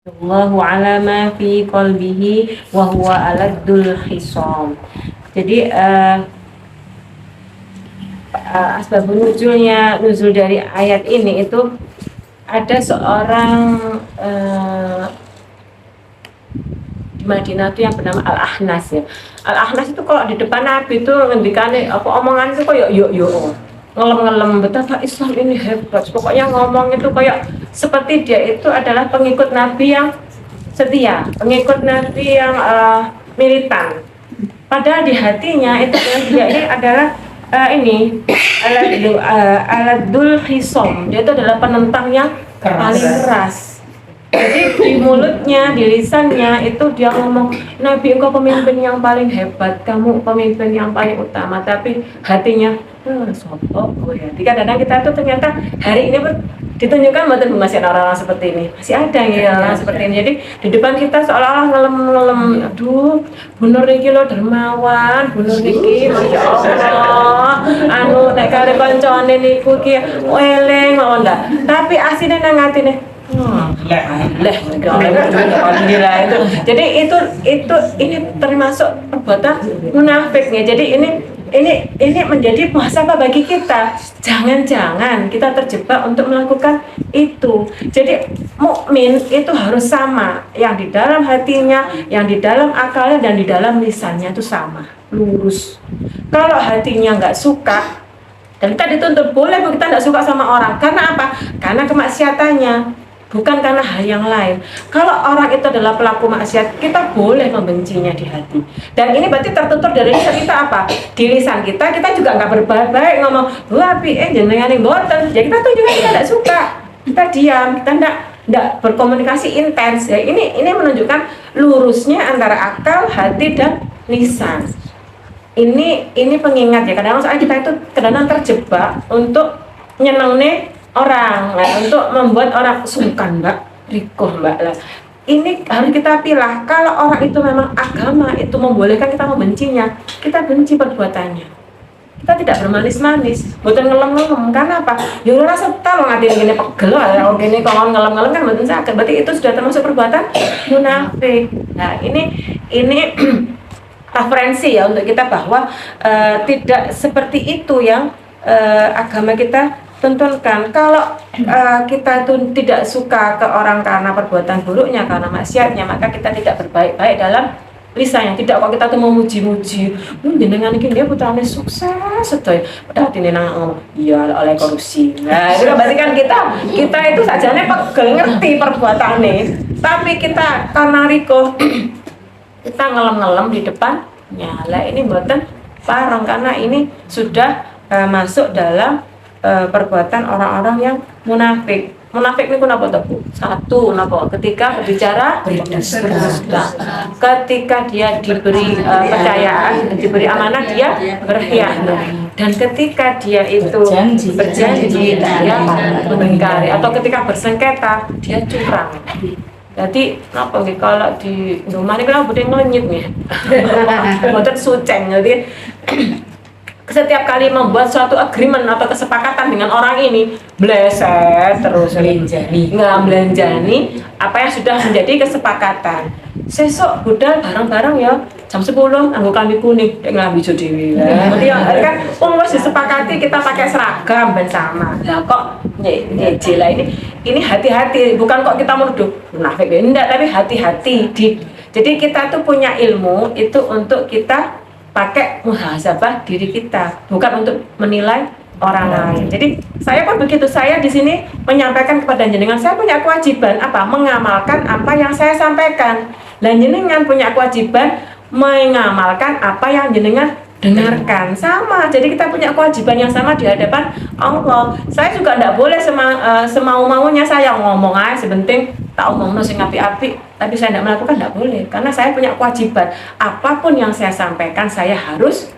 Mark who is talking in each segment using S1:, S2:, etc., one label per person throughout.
S1: Allahu ala ma fi qalbihi wa huwa aladul khisam. Jadi asbabun nuzul dari ayat ini itu ada seorang di Madinah itu yang bernama Al-Ahnas ya. Al-Ahnas itu kalau di depan Nabi itu ngendikane apa omongan itu kayak yuk ngelem-ngelem betapa Islam ini hebat. Pokoknya ngomong itu kayak seperti dia itu adalah pengikut Nabi yang setia, pengikut Nabi yang militan. Padahal di hatinya itu dia ini adalah aladul hisom. Dia itu adalah penentang yang paling keras. Jadi di mulutnya, di lisannya itu dia ngomong, Nabi engkau pemimpin yang paling hebat, kamu pemimpin yang paling utama. Tapi hatinya, sopo gue ya. Kadang-kadang kita tuh ternyata hari ini pun ditunjukkan masih ada orang-orang seperti ini, masih ada ya orang seperti ini. Jadi di depan kita seolah-olah ngelem-ngelem, aduh, bunur niki lo dermawan, bunur niki, masya Allah, nek kare koncone niku ki eleng mau ndak. Tapi asine nang atine alhamdulillah itu. Jadi ini termasuk perbuatan munafik ya. Jadi ini menjadi muhasabah bagi kita. Jangan-jangan kita terjebak untuk melakukan itu. Jadi mukmin itu harus sama, yang di dalam hatinya, yang di dalam akalnya dan di dalam lisannya itu sama, lurus. Kalau hatinya nggak suka, dan kita dituntut boleh kita nggak suka sama orang. Karena apa? Karena kemaksiatannya, bukan karena hal yang lain. Kalau orang itu adalah pelaku maksiat, kita boleh membencinya di hati. Dan ini berarti tertutur dari lisan kita apa? Di lisan kita juga nggak berbaik ngomong, wah jenengan yang boten. Ya kita tuh juga kita tidak suka. Kita diam, kita tidak berkomunikasi intens. Ya ini menunjukkan lurusnya antara akal, hati dan lisan. Ini pengingat ya. Kadang-kadang soalnya kita itu kadang-kadang terjebak untuk nyeneng orang, untuk membuat orang sungkan mbak, rikuh mbak lah. Ini harus kita pilih. Kalau orang itu memang agama itu membolehkan kita membencinya, kita benci perbuatannya. Kita tidak bermanis-manis, bukan ngelem-ngelem. Karena apa? Ya udah rasa tahu ngatin gini pegel, kalau gini kalau ngelem-ngelem kan betul sakit. Berarti itu sudah termasuk perbuatan munafik. Nah ini referensi ya untuk kita bahwa tidak seperti itu yang agama kita tuntunkan. Kalau kita itu tidak suka ke orang karena perbuatan buruknya, karena maksiatnya, maka kita tidak berbaik-baik dalam lisannya. Tidak kok kita tuh memuji-muji, jenengan iki dia putrane sukses sedaya. Padahal dene nang ngomong, iya oleh korupsi. Nah, itu berarti kan kita itu sajane pegel ngerti perbuatane, tapi kita karena riko kita ngelem-ngelem di depannya. Lah ini mboten pareng karena ini sudah masuk dalam perbuatan orang-orang yang munafik. Munafik ini kenapa tuh? Satu, kenapa? Ketika berbicara berdusta. Ketika dia diberi kepercayaan, diberi amanah, dia berkhianat. Dan ketika dia itu berjanji dia mengingkari. Atau ketika bersengketa, dia curang. Jadi kenapa nih kalau di rumah ini kan budaya ngelenyit nih, buatan suceng. Jadi setiap kali membuat suatu agreement atau kesepakatan dengan orang ini bleset terus belanjani apa yang sudah menjadi kesepakatan. Sesok budal bareng-bareng ya jam 10 anggo klambi kuning ngambil dewe. Berarti kan wis disepakati kita pakai seragam ben sama. Lah kok nyejel ini hati-hati, bukan kok kita menuduh munafik enggak, tapi hati-hati jadi kita tuh punya ilmu itu untuk kita pakai muhasabah diri kita, bukan untuk menilai orang lain. Jadi saya pun begitu, saya di sini menyampaikan kepada jenengan, saya punya kewajiban apa? Mengamalkan apa yang saya sampaikan. Dan jenengan punya kewajiban mengamalkan apa yang jenengan dengarkan. Sama, jadi kita punya kewajiban yang sama di hadapan Allah. Saya juga tidak boleh semau-maunya saya ngomong aja sebenting tak omong sing api-api, tapi saya tidak melakukan, tidak boleh. Karena saya punya kewajiban, apapun yang saya sampaikan saya harus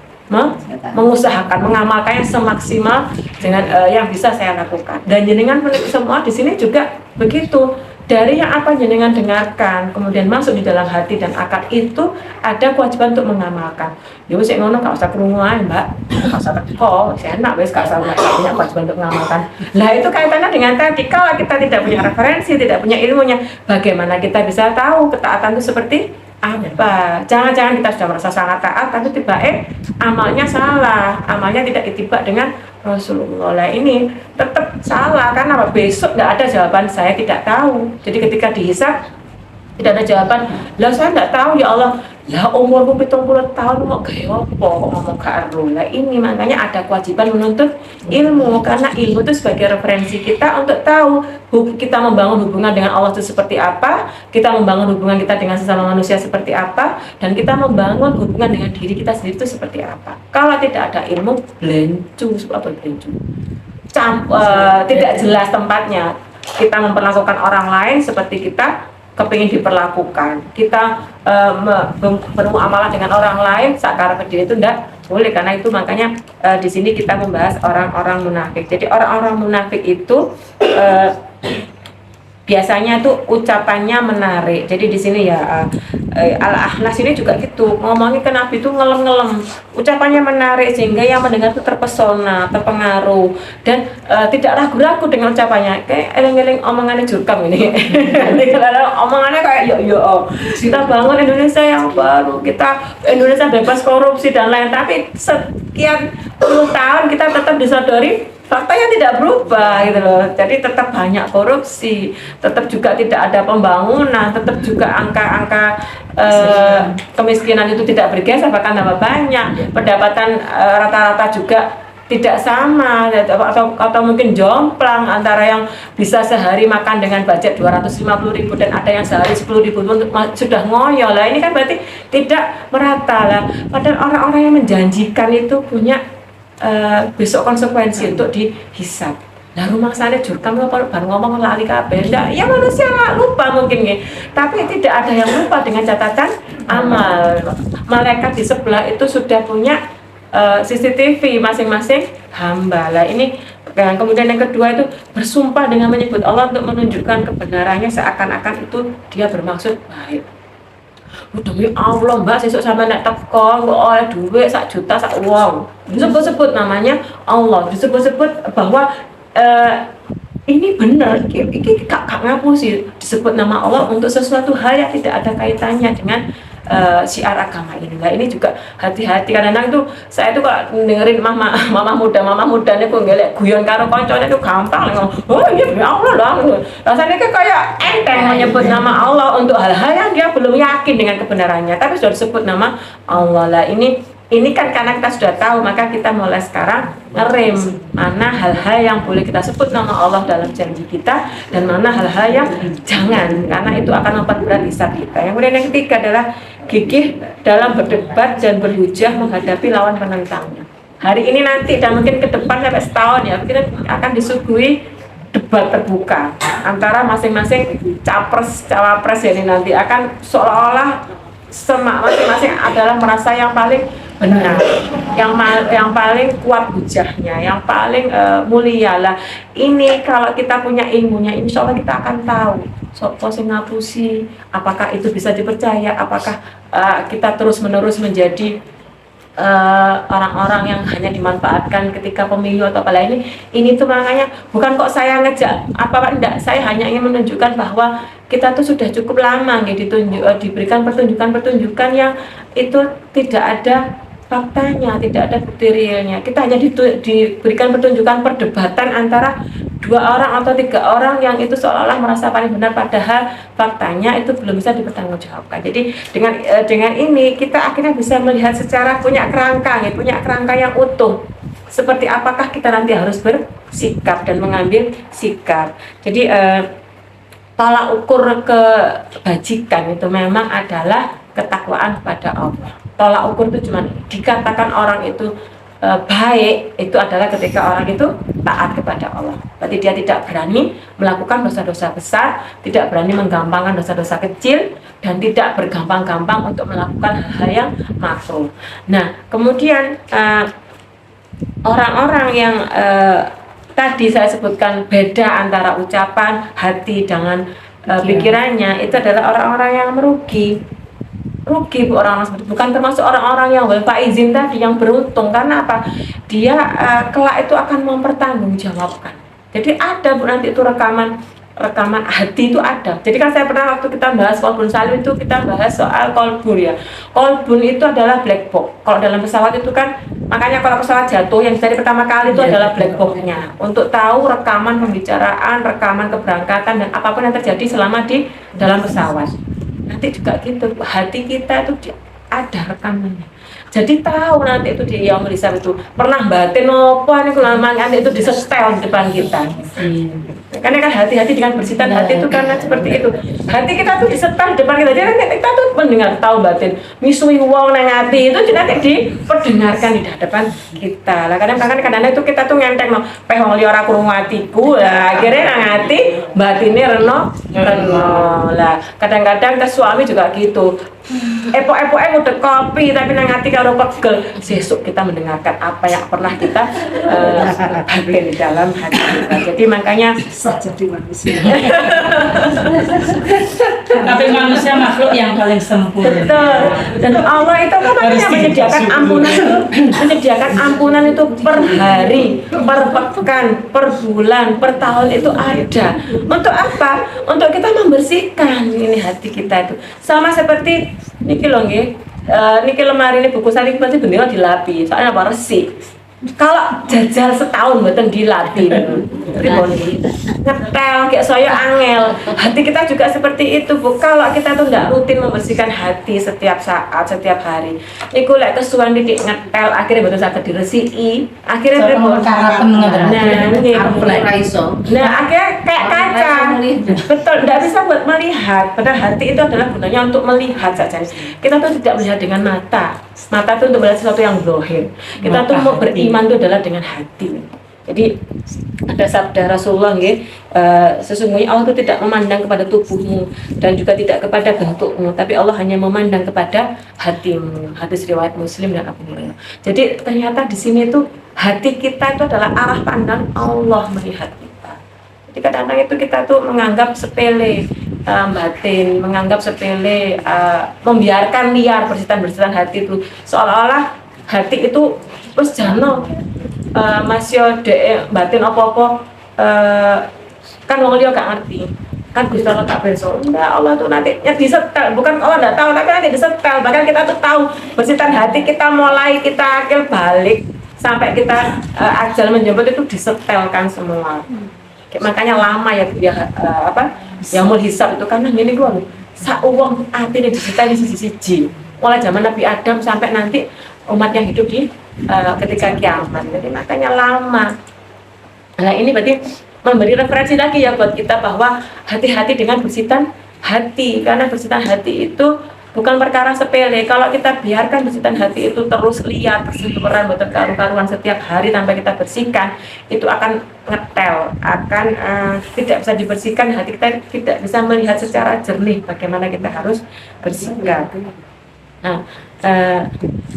S1: mengusahakan, mengamalkannya semaksimal dengan yang bisa saya lakukan. Dan jenengan semua di sini juga begitu. dari yang apa jenengan dengarkan kemudian masuk di dalam hati dan akal itu ada kewajiban untuk mengamalkan. Ya wis ngono gak usah krunguan, Mbak. Gak usah teko, enak wis gak usah punya kewajiban untuk mengamalkan. Lah itu kaitannya dengan tadi, kalau kita tidak punya referensi, tidak punya ilmunya, bagaimana kita bisa tahu ketaatan itu seperti apa? Jangan-jangan kita sudah merasa sangat taat tapi tiba-tiba amalnya salah, amalnya tidak itibak dengan Rasulullah. Lah ini tetap salah karena apa? Besok nggak ada jawaban, saya tidak tahu. Jadi ketika dihisab tidak ada jawaban. Lah saya nggak tahu ya Allah. Lah umurku 70 tahun mau gaya apa kok ngomong karo. Lah ini makanya ada kewajiban menuntut ilmu karena ilmu itu sebagai referensi kita untuk tahu kita membangun hubungan dengan Allah itu seperti apa, kita membangun hubungan kita dengan sesama manusia seperti apa, dan kita membangun hubungan dengan diri kita sendiri itu seperti apa. Kalau tidak ada ilmu, belencu, apa belencu? Tidak jelas tempatnya. Kita memperlakukan orang lain seperti kita kepingin diperlakukan, kita bermuamalah dengan orang lain seakan diri itu tidak boleh, karena itu makanya di sini kita membahas orang-orang munafik. Jadi orang-orang munafik itu biasanya tuh ucapannya menarik. Jadi di sini ya Al-Ahnas ini juga gitu, ngomongin ke Nabi itu ngelem-ngelem, ucapannya menarik sehingga yang mendengar itu terpesona, terpengaruh dan tidak ragu-ragu dengan ucapannya. Kayak eling-eling omongannya Jurkam ini. Omongannya kayak yo kita bangun Indonesia yang baru, kita Indonesia bebas korupsi dan lain, tapi sekian puluh tahun kita tetap disadari faktanya tidak berubah gitu loh. Jadi tetap banyak korupsi, tetap juga tidak ada pembangunan, tetap juga angka-angka kemiskinan itu tidak bergeser, bahkan tambah banyak. Pendapatan rata-rata juga tidak sama, atau mungkin jomplang antara yang bisa sehari makan dengan budget 250.000 dan ada yang sehari 10.000 sudah ngoyo lah. Ini kan berarti tidak merata lah. Padahal orang-orang yang menjanjikan itu punya besok konsekuensi untuk dihisab. Nah rumah sana Jurkam baru ngomong lali kabeh. Ya manusia lupa mungkin ya. Tapi tidak ada yang lupa dengan catatan amal. Malaikat di sebelah itu sudah punya CCTV masing-masing hamba. Lah ini kemudian yang kedua itu bersumpah dengan menyebut Allah untuk menunjukkan kebenarannya seakan-akan itu dia bermaksud baik. Demi Allah Mbak, sesuk sama nek teko kok oleh duit 1 juta sak wong. Disebut-sebut namanya Allah, disebut-sebut bahwa ini benar, ini gak ngapusi disebut nama Allah untuk sesuatu hal yang tidak ada kaitannya dengan syiar agama ini. Nah ini juga hati-hati, kadang-kadang itu saya itu kalau dengerin mama muda nih kok ngelek guyon karo koncone itu gampang ngomong, oh iya ya Allah lah. Rasanya kayak enteng menyebut nama Allah untuk hal-hal yang dia belum yakin dengan kebenarannya, tapi sudah disebut nama Allah. Lah ini kan karena kita sudah tahu, maka kita mulai sekarang ngerem mana hal-hal yang boleh kita sebut nama Allah dalam janji kita dan mana hal-hal yang jangan, karena itu akan memperberat hisab kita. Yang kemudian yang ketiga adalah gigih dalam berdebat dan berhujah menghadapi lawan penentangnya. Hari ini nanti dan mungkin ke depan sampai setahun ya, kita akan disuguhi debat terbuka antara masing-masing cawapres ini nanti akan seolah-olah masing-masing adalah merasa yang paling benar, yang paling kuat hujahnya, yang paling mulia lah. Ini kalau kita punya ilmunya, insya Allah kita akan tahu sopo sing ngapusi, apakah itu bisa dipercaya, apakah kita terus-menerus menjadi orang-orang yang hanya dimanfaatkan ketika pemilu atau apa lain. Ini tuh makanya bukan kok saya ngejak apa enggak, saya hanya ingin menunjukkan bahwa kita tuh sudah cukup lama diberikan pertunjukan yang itu tidak ada faktanya, tidak ada bukti realnya. Kita hanya diberikan pertunjukan perdebatan antara 2 orang atau 3 orang yang itu seolah-olah merasa paling benar, padahal faktanya itu belum bisa dipertanggungjawabkan. Jadi dengan ini kita akhirnya bisa melihat secara punya kerangka yang utuh. Seperti apakah kita nanti harus bersikap dan mengambil sikap. Jadi tolak ukur kebajikan itu memang adalah ketakwaan kepada Allah. Tolak ukur itu cuma dikatakan orang itu baik itu adalah ketika orang itu taat kepada Allah. Berarti dia tidak berani melakukan dosa-dosa besar, tidak berani menggampangkan dosa-dosa kecil, dan tidak bergampang-gampang untuk melakukan hal-hal yang makruh. Nah, kemudian orang-orang yang tadi saya sebutkan beda antara ucapan, hati dengan pikirannya itu adalah orang-orang yang merugi Bu, orang-orang seperti bukan termasuk orang-orang yang faizin tadi yang beruntung. Karena apa? Dia kelak itu akan mempertanggungjawabkan. Jadi ada Bu nanti itu rekaman hati itu ada. Jadi kan saya pernah waktu kita bahas kolbun salim itu kita bahas soal kolbun ya. Kolbun itu adalah black box. Kalau dalam pesawat itu kan, makanya kalau pesawat jatuh yang dari pertama kali itu adalah black box-nya. Untuk tahu rekaman pembicaraan, rekaman keberangkatan dan apapun yang terjadi selama di dalam pesawat. Nanti juga gitu, hati kita itu ada rekamannya. Jadi tahu nanti itu di yang hisab itu pernah batin apa nih namanya nanti itu disetel di depan kita. Karena kan hati-hati dengan bersitan hati itu karena seperti itu. Hati kita tuh disetel di depan kita. Jadi kita tuh mendengar tahu batin misui wong nang hati itu nanti diperdengarkan di hadapan kita. Lah kadang-kadang itu kita tuh ngentek no peh wong liya ora krungu atiku. Lah akhirnya nang hati batine reno. Lah kadang-kadang ke suami juga gitu. Epok-epoknya udah kopi tapi nang hati karo pegel. Sesuk kita mendengarkan apa yang pernah kita bagian di dalam hati kita. Jadi makanya
S2: jadi manusia.
S3: Tapi manusia makhluk yang paling sempurna.
S1: Betul. Dan Allah itu kan makanya menyediakan ampunan itu per hari, per pekan, per bulan, per tahun itu ada. Untuk apa? Untuk kita membersihkan ini hati kita itu. Sama seperti niki lho nggih. Niki lemari ini buku saling pasti bendera dilapi. Soalnya apa resik. Kalau jajal setahun mboten dilatih pripun ngetel kayak saya angel. Hati kita juga seperti itu Bu. Kalau kita tuh nggak rutin membersihkan hati setiap saat, setiap hari, niku lek kesuwen titik ngetel akhirnya mboten saged diresiki. Akhirnya pripun? Nah, akhirnya kayak kaca. Betul, nggak bisa buat melihat. Padahal hati itu adalah gunanya untuk melihat saja. Kita tuh tidak melihat dengan mata. Mata itu untuk melihat sesuatu yang zahir. Kita tuh mau beriman itu adalah dengan hati. Jadi ada sabda Rasulullah nggih, sesungguhnya Allah itu tidak memandang kepada tubuhmu dan juga tidak kepada bentukmu, tapi Allah hanya memandang kepada hatimu. Hadis riwayat Muslim dan Abu Hurairah. Jadi ternyata di sini tuh hati kita itu adalah arah pandang Allah melihat kita. Jadi kadang-kadang itu kita tuh menganggap sepele batin, menganggap sepele, membiarkan liar bersitan hati itu seolah-olah hati itu wis jano masih dek batin apa-apa kan wong liya gak ngerti kan Gusti Allah tak beso. Nah, Allah tuh nanti disetel, bukan Allah enggak tahu tapi nanti disetel. Bahkan kita tuh tahu bersitan hati kita mulai kita akil balik sampai kita ajal menjemput itu disetelkan semua. Makanya lama ya Yaumul Hisab itu karena gini gua sak uang atine disetel siji-siji. Mulai zaman Nabi Adam sampai nanti umat yang hidup di ketika kiamat. Jadi makanya lama. Nah, ini berarti memberi referensi lagi ya buat kita bahwa hati-hati dengan bersitan hati, karena bersitan hati itu bukan perkara sepele. Kalau kita biarkan bersitan hati itu terus liar, berseliweran, berkaru-karuan setiap hari tanpa kita bersihkan, itu akan ngetel, akan tidak bisa dibersihkan. Hati kita tidak bisa melihat secara jernih bagaimana kita harus bersikap. Nah,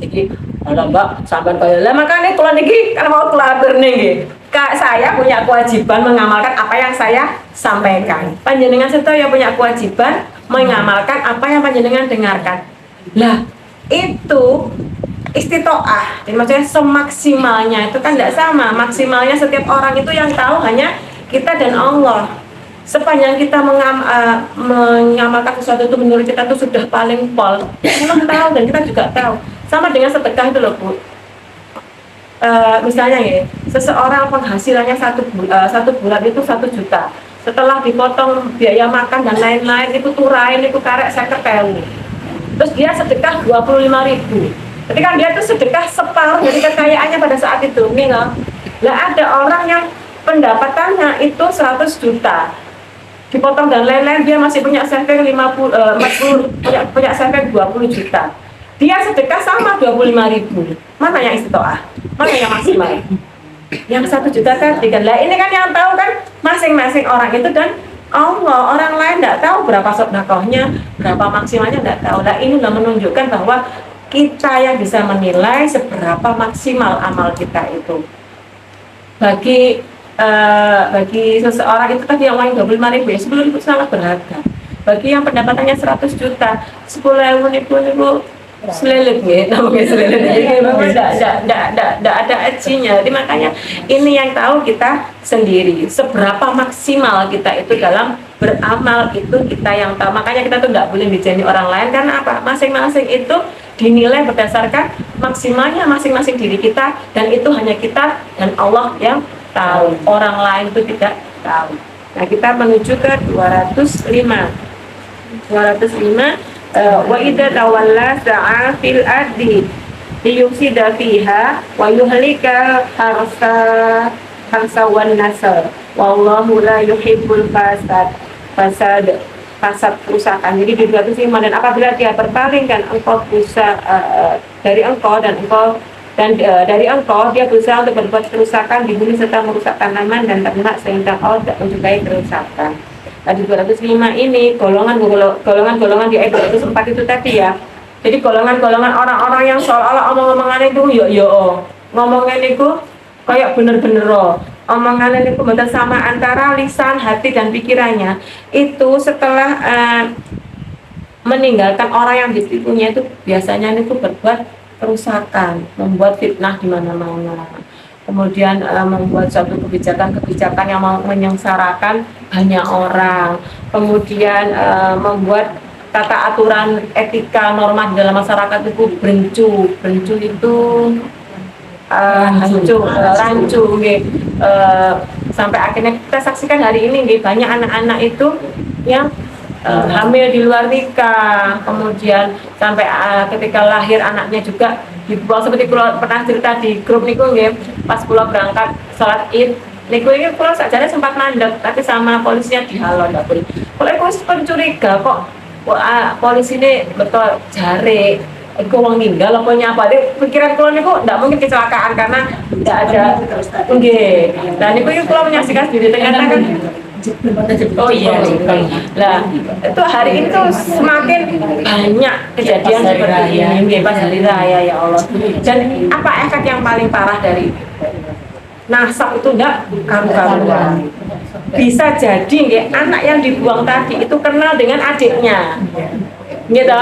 S1: iki Mbak sampean kaya lah makane kula niki kan mau kelabar niki. Kak saya punya kewajiban mengamalkan apa yang saya sampaikan. Panjenengan sedaya punya kewajiban mengamalkan apa yang panjenengan dengarkan. Lah, itu istitoah. Jadi maksudnya semaksimalnya itu kan tidak sama. Maksimalnya setiap orang itu yang tahu hanya kita dan Allah. Sepanjang kita mengamalkan sesuatu itu menurut kita itu sudah paling pol, memang tahu dan kita juga tahu. Sama dengan sedekah itu loh Bu. Misalnya ya, seseorang penghasilannya satu bulan itu 1 juta. Setelah dipotong biaya makan dan lain-lain, itu turain, itu karek 50.000. Terus dia sedekah 25.000. Jadi kan dia itu sedekah separuh dari kekayaannya pada saat itu, nih loh. Lah ada orang yang pendapatannya itu 100 juta. Dipotong dan lain-lain, dia masih punya saving 40 punya saving 20 juta. Dia sedekah sama 25.000. Mana yang istitoah? Mana yang maksimal? Yang 1 juta kan tiga. Lah ini kan yang tahu kan masing-masing orang itu dan Allah. Orang lain tidak tahu berapa sedekahnya, berapa maksimalnya tidak tahu. Lah ini sudah menunjukkan bahwa kita yang bisa menilai seberapa maksimal amal kita itu. Bagi bagi seseorang itu tadi yang uang 25.000 ya 10.000 sangat berharga. Bagi yang pendapatannya 100 juta 10.000 niku selelit gitu, namanya selelit. Jadi memang tidak ada ajinya. Jadi makanya ini yang tahu kita sendiri. Seberapa maksimal kita itu dalam beramal itu kita yang tahu. Makanya kita tuh nggak boleh dijani orang lain karena apa? Masing-masing itu dinilai berdasarkan maksimalnya masing-masing diri kita dan itu hanya kita dan Allah yang tahu. Orang lain itu tidak tahu. Nah kita menuju ke 205. Wa idza tawalla sa'a fil ardi liyufsida fiha wa yuhlika harsa wan nasl wallahu la yuhibbul fasad kerusakan. Jadi di 205 dan apabila dia berpalingkan engkau dari engkau dari engkau dia berusaha untuk berbuat kerusakan di bumi serta merusak tanaman dan ternak sehingga kau tidak menyukai kerusakan. Di 205 ini golongan di ayat 204 itu tadi ya. Jadi golongan-golongan orang-orang yang seolah-olah omong-omongan itu ngomongnya itu kayak bener-bener omongan itu betul sama antara lisan, hati dan pikirannya. Itu setelah meninggalkan orang yang ditipunya itu biasanya itu berbuat kerusakan, membuat fitnah di mana-mana. Kemudian membuat suatu kebijakan-kebijakan yang menyengsarakan banyak orang, kemudian membuat tata aturan etika norma dalam masyarakat itu berencu itu rancu sampai akhirnya kita saksikan hari ini banyak anak-anak itu yang hamil di luar nikah, kemudian sampai ketika lahir anaknya juga dibuang seperti pernah cerita di grup niku nggih pas pulau berangkat sholat Id niku ini pulau sajane sempat mandek tapi sama polisinya dihalau ndak boleh. Kalau polisi pencuriga kok polisi ini betul jare iku wong ninggal apa nyapa pikiran kula niku ndak mungkin kecelakaan karena ndak ada nggih. Dan niku kula menyaksikan sendiri ternyata kan oh iya. Lah, itu hari ini tuh semakin banyak kejadian seperti ini pas hari raya ya Allah. Dan apa efek yang paling parah dari nasab itu enggak karu-karuan. Bisa jadi anak yang dibuang tadi itu kenal dengan adiknya. Gitu,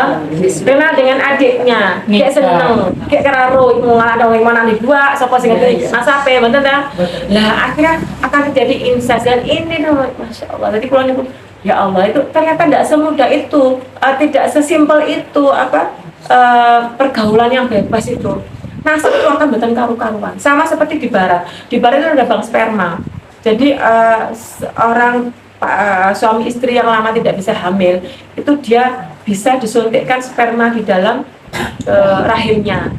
S1: kenal dengan adiknya, kayak seneng, kayak karo iku ngalah dong yang mana dua, sapa sing ngerti nasabe, bener ta? Lah akhirnya akan terjadi incest dan ini tuh, masya Allah. Jadi kalau niku, ya Allah itu ternyata tidak semudah itu, tidak sesimpel itu pergaulan yang bebas itu. Nasab itu akan betul karu-karuan. Sama seperti di barat itu ada bank sperma. Jadi orang suami istri yang lama tidak bisa hamil itu dia bisa disuntikkan sperma di dalam rahimnya.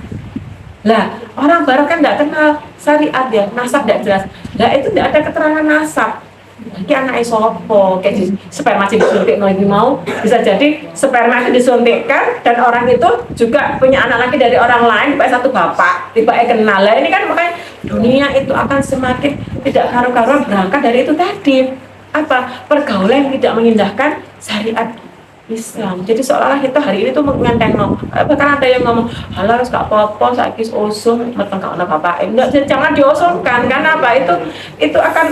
S1: Lah orang barat kan tidak kenal syariat ya, nasab tidak jelas. Lah itu tidak ada keterangan nasab. Ini anak sopo kayak sperma disuntik mau bisa jadi sperma itu disuntikkan dan orang itu juga punya anak lagi dari orang lain satu bapak tiba kenal. Lah ini kan makanya dunia itu akan semakin tidak karu-karuan berangkat dari itu tadi. Pergaulan yang tidak mengindahkan syariat Islam. Jadi seolah-olah kita hari ini tuh mengentengno. Bahkan ada yang ngomong, "Halah wis gak apa-apa, saiki usum meteng gak ono bapak." Enggak, jangan diusumkan karena apa? Itu akan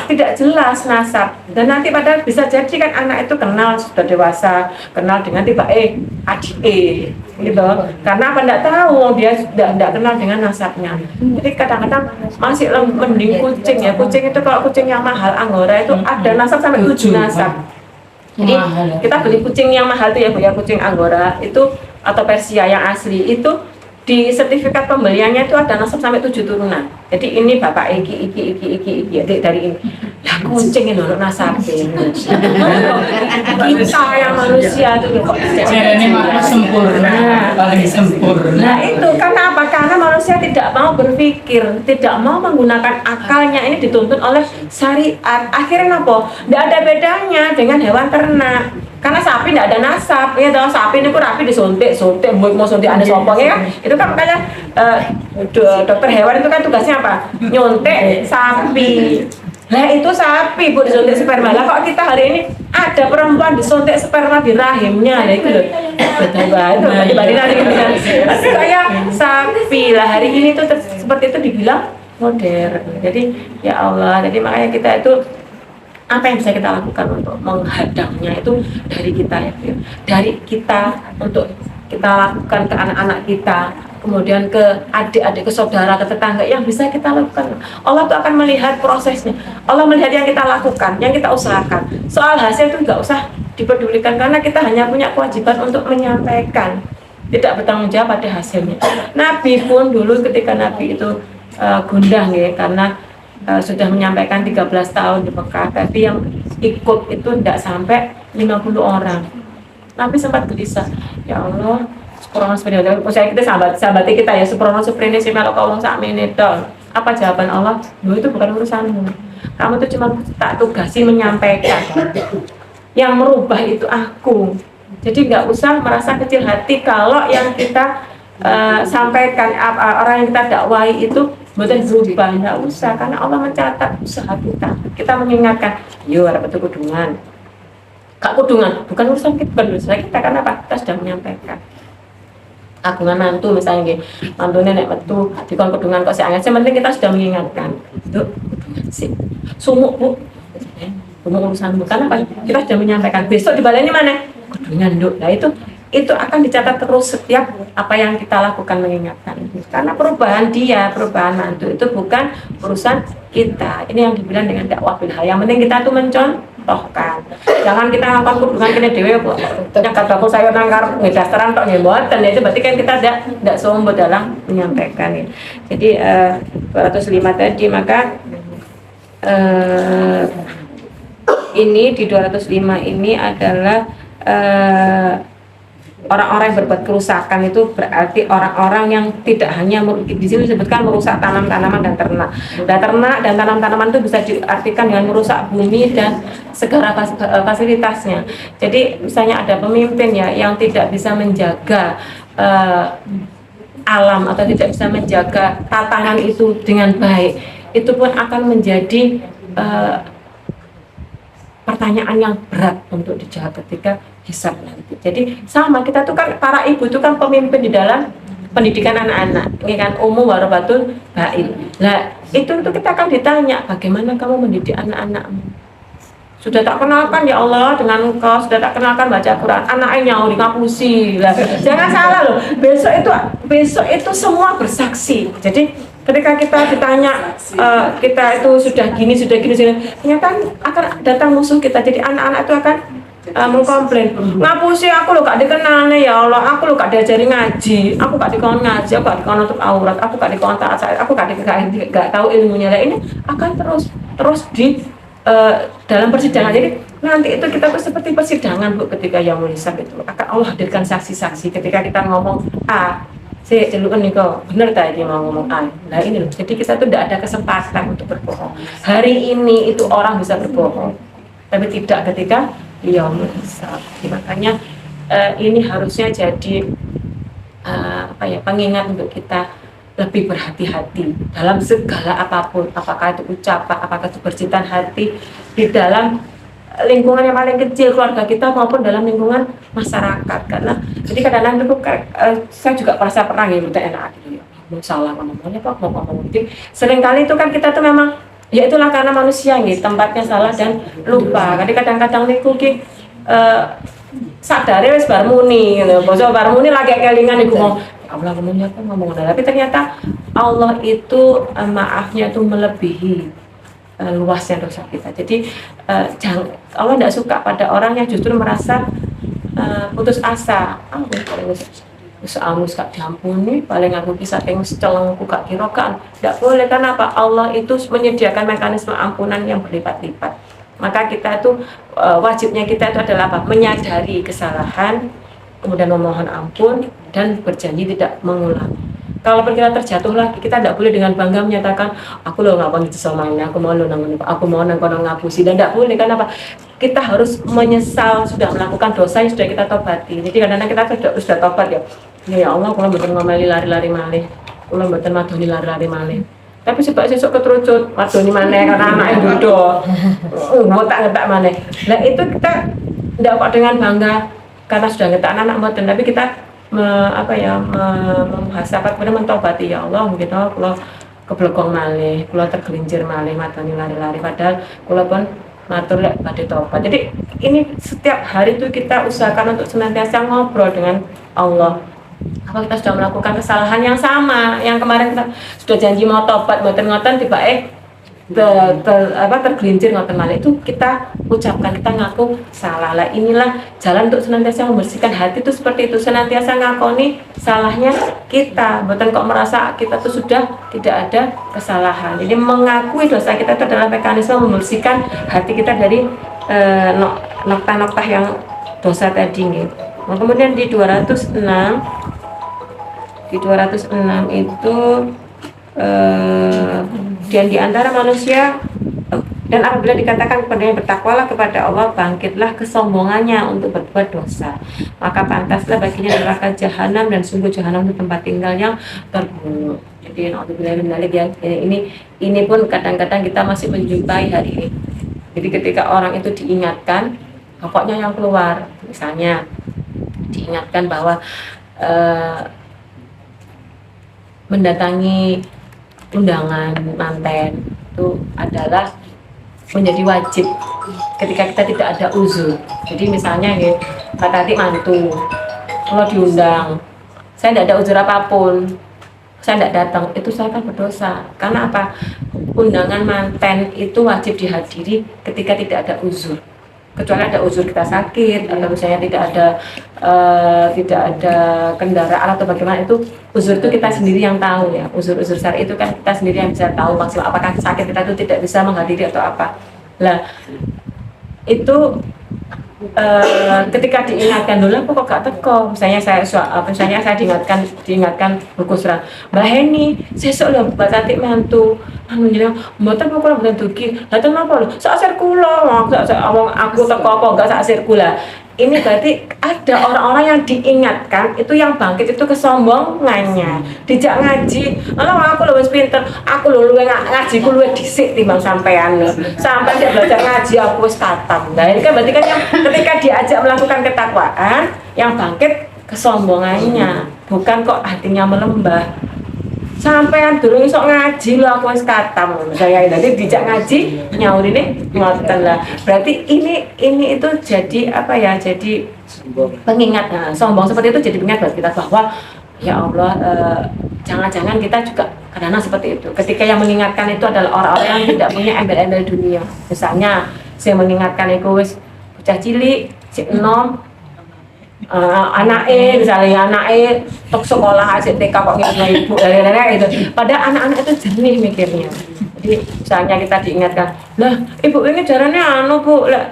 S1: tidak jelas nasab. Dan nanti padahal bisa jadi kan anak itu kenal sudah dewasa, kenal dengan tiba adik gitu. Karena apa enggak tahu dia enggak kenal dengan nasabnya. Jadi kadang-kadang masih mending kucing ya. Kucing itu kalau kucing yang mahal Anggora itu ada nasab sampai 7 nasab. Jadi kita beli kucing yang mahal itu ya Bu ya, kucing Anggora itu atau Persia yang asli itu di sertifikat pembeliannya itu ada nasab sampai 7 turunan. Jadi ini bapak iki dari ini. Lah kucing ini loh nasabnya. Kita yang manusia itu kok
S3: ini malah sempurna, paling sempurna.
S1: Nah itu karena apa? Karena manusia tidak mau berpikir, tidak mau menggunakan akalnya, ini dituntun oleh syariat. Akhirnya apa? Tidak ada bedanya dengan hewan ternak. Karena sapi tidak ada nasab, ya dong, sapi ini pun rapi disuntik, mau suntik ada sopongnya kan? Itu kan makanya dokter hewan itu kan tugasnya apa? Nyuntik sapi. Lah itu sapi Bu disuntik sperma. Lah kok kita hari ini ada perempuan disuntik sperma di rahimnya, ya itu loh. Betul banget. Berarti nanti kayak sapi lah hari ini tuh seperti itu dibilang modern. Jadi ya Allah, jadi makanya kita itu apa yang bisa kita lakukan untuk menghadangnya itu dari kita ya, dari kita untuk kita lakukan ke anak-anak kita, kemudian ke adik-adik, ke saudara, ke tetangga yang bisa kita lakukan. Allah tuh akan melihat prosesnya, Allah melihat yang kita lakukan, yang kita usahakan. Soal hasil itu nggak usah dipedulikan karena kita hanya punya kewajiban untuk menyampaikan, tidak bertanggung jawab pada hasilnya. Nabi pun dulu ketika Nabi itu gundah ya, karena sudah menyampaikan 13 tahun di Mekah, tapi yang ikut itu tidak sampai 50 orang. Nabi sempat gelisah, ya Allah, seprono seprene. Saya kita sahabat kita ya, seprono seprene sih kalau kau sakmene tok. Apa jawaban Allah? Loh, itu bukan urusanmu. Kamu itu cuma tak tugasi menyampaikan. Yang merubah itu aku. Jadi nggak usah merasa kecil hati kalau yang kita sampaikan, orang yang kita dakwai itu betul berubah, nggak usah, karena Allah mencatat usaha kita. Kita mengingatkan, yo ada betul kudungan, kak kudungan, bukan urusan kita, bukan urusan kita, karena apa? Kita sudah menyampaikan. Agungan mantu misalnya, mantu nenek metu, dikon kudungan kok seangat, sementing kita sudah mengingatkan, itu kudungan sih, sumuk bu, urusanmu, karena apa? Kita sudah menyampaikan. Besok dibaleni mana? Kudungan duk, nah itu akan dicatat terus setiap apa yang kita lakukan mengingatkan. Karena perubahan perubahan mantu itu bukan urusan kita. Ini yang dibilang dengan dakwah bil hal. Yang penting kita tuh mencontohkan. Jangan kita ngangkat kudungan kene dhewe kok. Nyakat bakul sayur nang karep dasteran tok nggih mboten. Itu berarti kan kita tidak sombong dalam menyampaikan. Jadi 205 tadi, maka ini di 205 ini adalah orang-orang yang berbuat kerusakan itu berarti orang-orang yang tidak hanya di sini disebutkan merusak tanaman-tanaman dan ternak. Nah, ternak dan tanaman-tanaman itu bisa diartikan dengan merusak bumi dan segala fasilitasnya. Jadi misalnya ada pemimpin ya yang tidak bisa menjaga alam atau tidak bisa menjaga tatanan itu dengan baik, itu pun akan menjadi pertanyaan yang berat untuk dijawab ketika hisab nanti. Jadi sama, kita tuh kan para ibu itu kan pemimpin di dalam pendidikan anak-anak, ini kan umum warabatul baik. Nah itu kita akan ditanya, bagaimana kamu mendidik anak-anakmu? Sudah tak kenalkan ya Allah dengan engkau, sudah tak kenalkan baca Quran, anaknya nyauri ngapusi. Jangan salah loh, besok itu semua bersaksi. Jadi ketika kita ditanya kita itu sudah gini, ternyata akan datang musuh kita. Jadi anak-anak itu akan mengkomplain, ngapusi aku lo gak dikenal nih ya Allah, aku lo gak diajari ngaji, aku gak dikon ngaji, aku gak dikon untuk aurat, aku gak dikon taat, aku gak tahu ilmunya. Nah, ini akan terus di dalam persidangan. Jadi nanti itu kita tuh seperti persidangan Bu, ketika yang hisab itu akan Allah hadirkan saksi-saksi. Ketika kita ngomong saya celukan nih kok bener tadi mau ngomong nah ini loh, jadi kita tuh tidak ada kesempatan untuk berbohong. Hari ini itu orang bisa berbohong, tapi tidak ketika yaumul hisab. Makanya ini harusnya jadi pengingat untuk kita lebih berhati-hati dalam segala apapun, apakah itu ucapan, apakah itu percikan hati di dalam lingkungan yang paling kecil, keluarga kita maupun dalam lingkungan masyarakat. Karena jadi kadang-kadang itu saya juga merasa pernah ya enak gitu ya, mau salah ngomongnya apa mau ngomong gitu. Seringkali itu kan kita tuh memang ya itulah karena manusia gitu, tempatnya salah dan lupa. Jadi kadang-kadang niku ki sadare wis bar muni gitu. Basa bar muni lagi kelingan iku mau Allah ngomongnya apa ngomong, tapi ternyata Allah itu maafnya itu melebihi luasnya dosa kita. Jadi Allah tidak suka pada orang yang justru merasa putus asa. Angus gak diampuni, paling aku bisa tengok celengku gak kira kan. Tidak boleh, karena apa? Allah itu menyediakan mekanisme ampunan yang berlipat-lipat. Maka kita itu wajibnya kita itu adalah apa? Menyadari kesalahan, kemudian memohon ampun dan berjanji tidak mengulang. Kalaupun kita terjatuh lagi, kita tidak boleh dengan bangga menyatakan aku lo ngapain itu sama ini, aku mau lo aku mau nangkono ngapusi, dan tidak boleh. Karena apa? Kita harus menyesal sudah melakukan dosa yang sudah kita tobati. Jadi kadang-kadang kita sudah tobat ya Allah, kalau mboten ngomeli lari-lari malih, kalau mboten madoni lari-lari malih. Tapi sebab sesuk keterucut madoni maneh karena anake dudo. Ngotak-ngotak maneh. Nah itu kita tidak kok dengan bangga karena sudah ngetak anak mboten, tapi kita memuhasabah, kemudian mentobati, ya Allah gitu, keblokong malih, kula tergelincir malih mateni lari-lari padahal kula pun matur lek badhe tobat. Jadi ini setiap hari itu kita usahakan untuk senantiasa ngobrol dengan Allah. Apa kita sudah melakukan kesalahan yang sama, yang kemarin kita sudah janji mau tobat, ngoten-ngoten tiba tergelincir ngoten malih, itu kita ucapkan, kita ngaku salah. Lah inilah jalan untuk senantiasa membersihkan hati itu seperti itu, senantiasa ngakoni salahnya kita, bukan kok merasa kita tuh sudah tidak ada kesalahan. Jadi mengakui dosa kita itu adalah mekanisme membersihkan hati kita dari noktah-noktah yang dosa tadi gitu. Nah, kemudian di 206 itu dan di antara manusia dan apabila dikatakan kepada yang bertakwalah kepada Allah, bangkitlah kesombongannya untuk berbuat dosa, maka pantaslah baginya neraka jahanam, dan sungguh jahanam itu tempat tinggal yang terburuk. Jadi ini pun kadang-kadang kita masih menjumpai hari ini. Jadi ketika orang itu diingatkan, pokoknya yang keluar, misalnya diingatkan bahwa mendatangi undangan manten itu adalah menjadi wajib ketika kita tidak ada uzur. Jadi misalnya nih, Mbak Tati mantu, kalau diundang, saya tidak ada uzur apapun, saya tidak datang, itu saya kan berdosa. Karena apa? Undangan manten itu wajib dihadiri ketika tidak ada uzur. Kecuali ada uzur kita sakit atau misalnya tidak ada kendaraan atau bagaimana, itu uzur itu kita sendiri yang tahu ya. Uzur-uzur syar'i itu kan kita sendiri yang bisa tahu maksimal apakah sakit kita itu tidak bisa menghadiri atau apa. Lah itu ketika diingatkan dulu kok gak teko, misalnya saya diingatkan buku serang Mbak Heni sesuk lho Mbak Tati mantu menjelang mboten kok mboten dugi lha ten napa lho sak asir kula aku teko apa enggak sak asir kula. Ini berarti ada orang-orang yang diingatkan itu yang bangkit itu kesombongannya, dijak ngaji. Alah aku luwes pinter, aku luwe ngajiku luwe dhisik timbang sampean lho. Sampai dia belajar ngaji aku wis katam. Nah, ini kan berarti kan yang ketika diajak melakukan ketakwaan, yang bangkit kesombongannya, bukan kok hatinya melembah. Sampean durung iso ngaji lho aku wis katam. Saya tadi dijak ngaji nyaurine ngoten lah. Berarti ini itu jadi apa ya? Jadi pengingat. Nah, sombong seperti itu jadi pengingat buat kita bahwa ya Allah, jangan-jangan kita juga kadang-kadang seperti itu. Ketika yang mengingatkan itu adalah orang-orang yang tidak punya embel-embel dunia. Misalnya saya mengingatkan itu wis bocah cilik, cek enom, anaknya tok sekolah asik TK kok ngene ibu itu. Padahal anak-anak itu jernih mikirnya. Jadi misalnya kita diingatkan, lah ibu ini jarane Bu, lek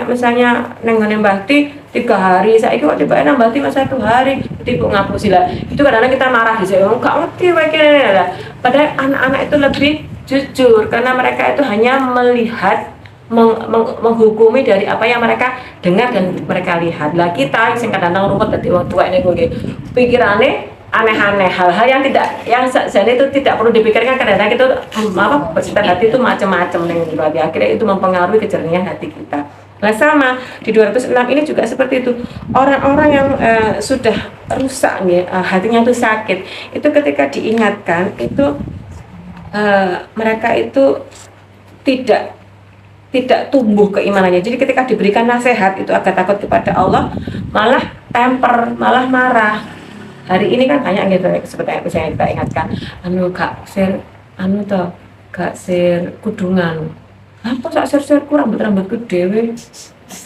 S1: misalnya neng ngene Mbah Ti 3 hari, saiki kok tiba nang Mbah Ti 1 hari, ibu ngapusi lah. Itu kadang-kadang kita marah di sini, enggak ngerti wae kene lah. Padahal anak-anak itu lebih jujur karena mereka itu hanya melihat menghukumi dari apa yang mereka dengar dan mereka lihat. Lah kita sing kadang-kadang ruwet dadi wong tuwek niku nggih. Pikirane aneh-aneh, hal-hal yang sebenarnya itu tidak perlu dipikirkan, kadang-kadang itu bersifat hati itu macam-macam ning berarti akhirnya itu mempengaruhi kejernihan hati kita. Nah sama di 206 ini juga seperti itu. Orang-orang yang sudah rusak nih, hatinya itu sakit, itu ketika diingatkan itu mereka itu tidak tumbuh keimanannya. Jadi ketika diberikan nasihat itu agak takut kepada Allah, malah temper, malah marah. Hari ini kan banyak gitu seperti yang misalnya kita ingatkan, gak sir kudungan. Apa sak sir-sirku rambut-rambutku dhewe.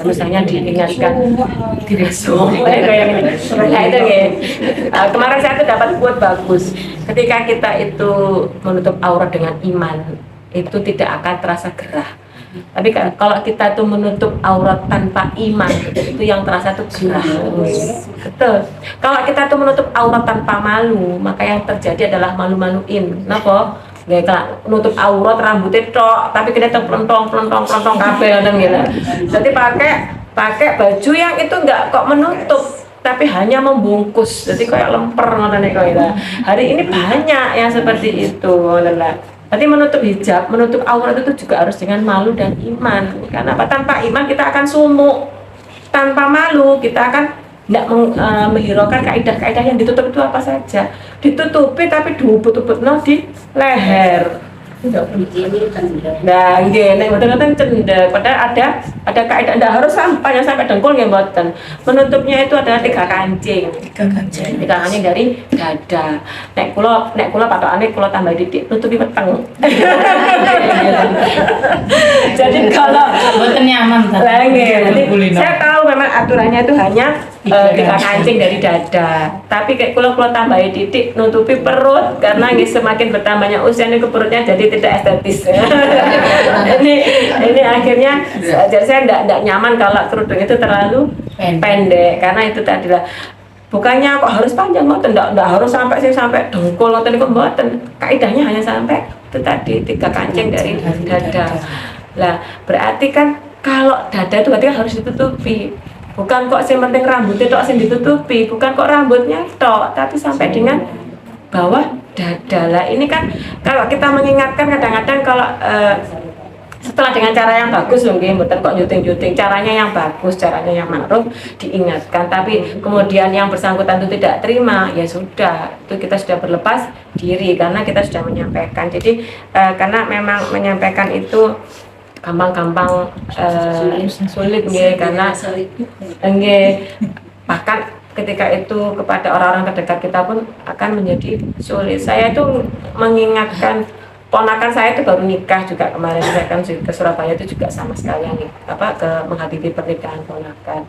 S1: Misalnya diingatkan diresum kayak ini. Nah itu ya. Kemarin saya tuh dapat quote bagus. Ketika kita itu menutup aurat dengan iman, itu tidak akan terasa gerah. Tapi kalau kita tuh menutup aurat tanpa iman, itu yang terasa tuh gerah. Betul. Kalau kita tuh menutup aurat tanpa malu, maka yang terjadi adalah malu-maluin. Kenapa? Kayak nutup aurat rambutnya tok, tapi kita tuh pelentong kabel ngoten gitu. Jadi pakai baju yang itu enggak kok menutup, tapi hanya membungkus. Jadi kayak lemper ngoten niku gitu. Hari ini banyak yang seperti itu, ngoten lah. Berarti menutup hijab, menutup aurat itu juga harus dengan malu dan iman. Karena apa? Tanpa iman kita akan sumuk. Tanpa malu kita akan menghiraukan kaidah-kaidah yang ditutup itu apa saja. Ditutupi tapi diubut-ubutno di leher. Nah, nggih, nek mboten cendek. Padahal ada kaidah, ndak harus sampai dengkul nggih mboten. Penutupnya itu adalah 3 kancing.
S3: 3 kancing.
S1: 3 kancing dari dada. Nek kula patokane kula tambah titik nutupi weteng. Jadi kalau
S3: Mboten nyaman ta.
S1: lah nggih, jadi saya tahu memang aturannya itu hanya 3 kancing dari dada. Tapi kayak kula tambahi titik nutupi perut karena nggih semakin bertambahnya usia ini ke perutnya jadi tidak estetis. ini akhirnya jadi saya enggak nyaman kalau kerudung itu terlalu pendek karena itu tadi lah. Bukannya kok harus panjang, enggak harus sampai dengkul ngoten niku mboten. Kaidahnya hanya sampai itu tadi 3 kancing dari dada. Lah, berarti kan kalau dada itu berarti harus ditutupi. Bukan kok yang penting rambutnya tok sing ditutupi, bukan kok rambutnya tok, tapi sampai dengan bawah dada. Lah ini kan kalau kita mengingatkan kadang-kadang kalau setelah dengan cara yang bagus mungkin mboten kok juting-juting, caranya yang bagus, caranya yang ma'ruf diingatkan, tapi kemudian yang bersangkutan itu tidak terima, ya sudah, itu kita sudah berlepas diri karena kita sudah menyampaikan. Jadi karena memang menyampaikan itu gampang-gampang sulit nggih, karena nggih bahkan ketika itu kepada orang-orang terdekat kita pun akan menjadi sulit. Saya itu mengingatkan ponakan saya itu baru nikah juga kemarin, saya kan ke Surabaya itu juga sama sekali menghadiri pernikahan ponakan.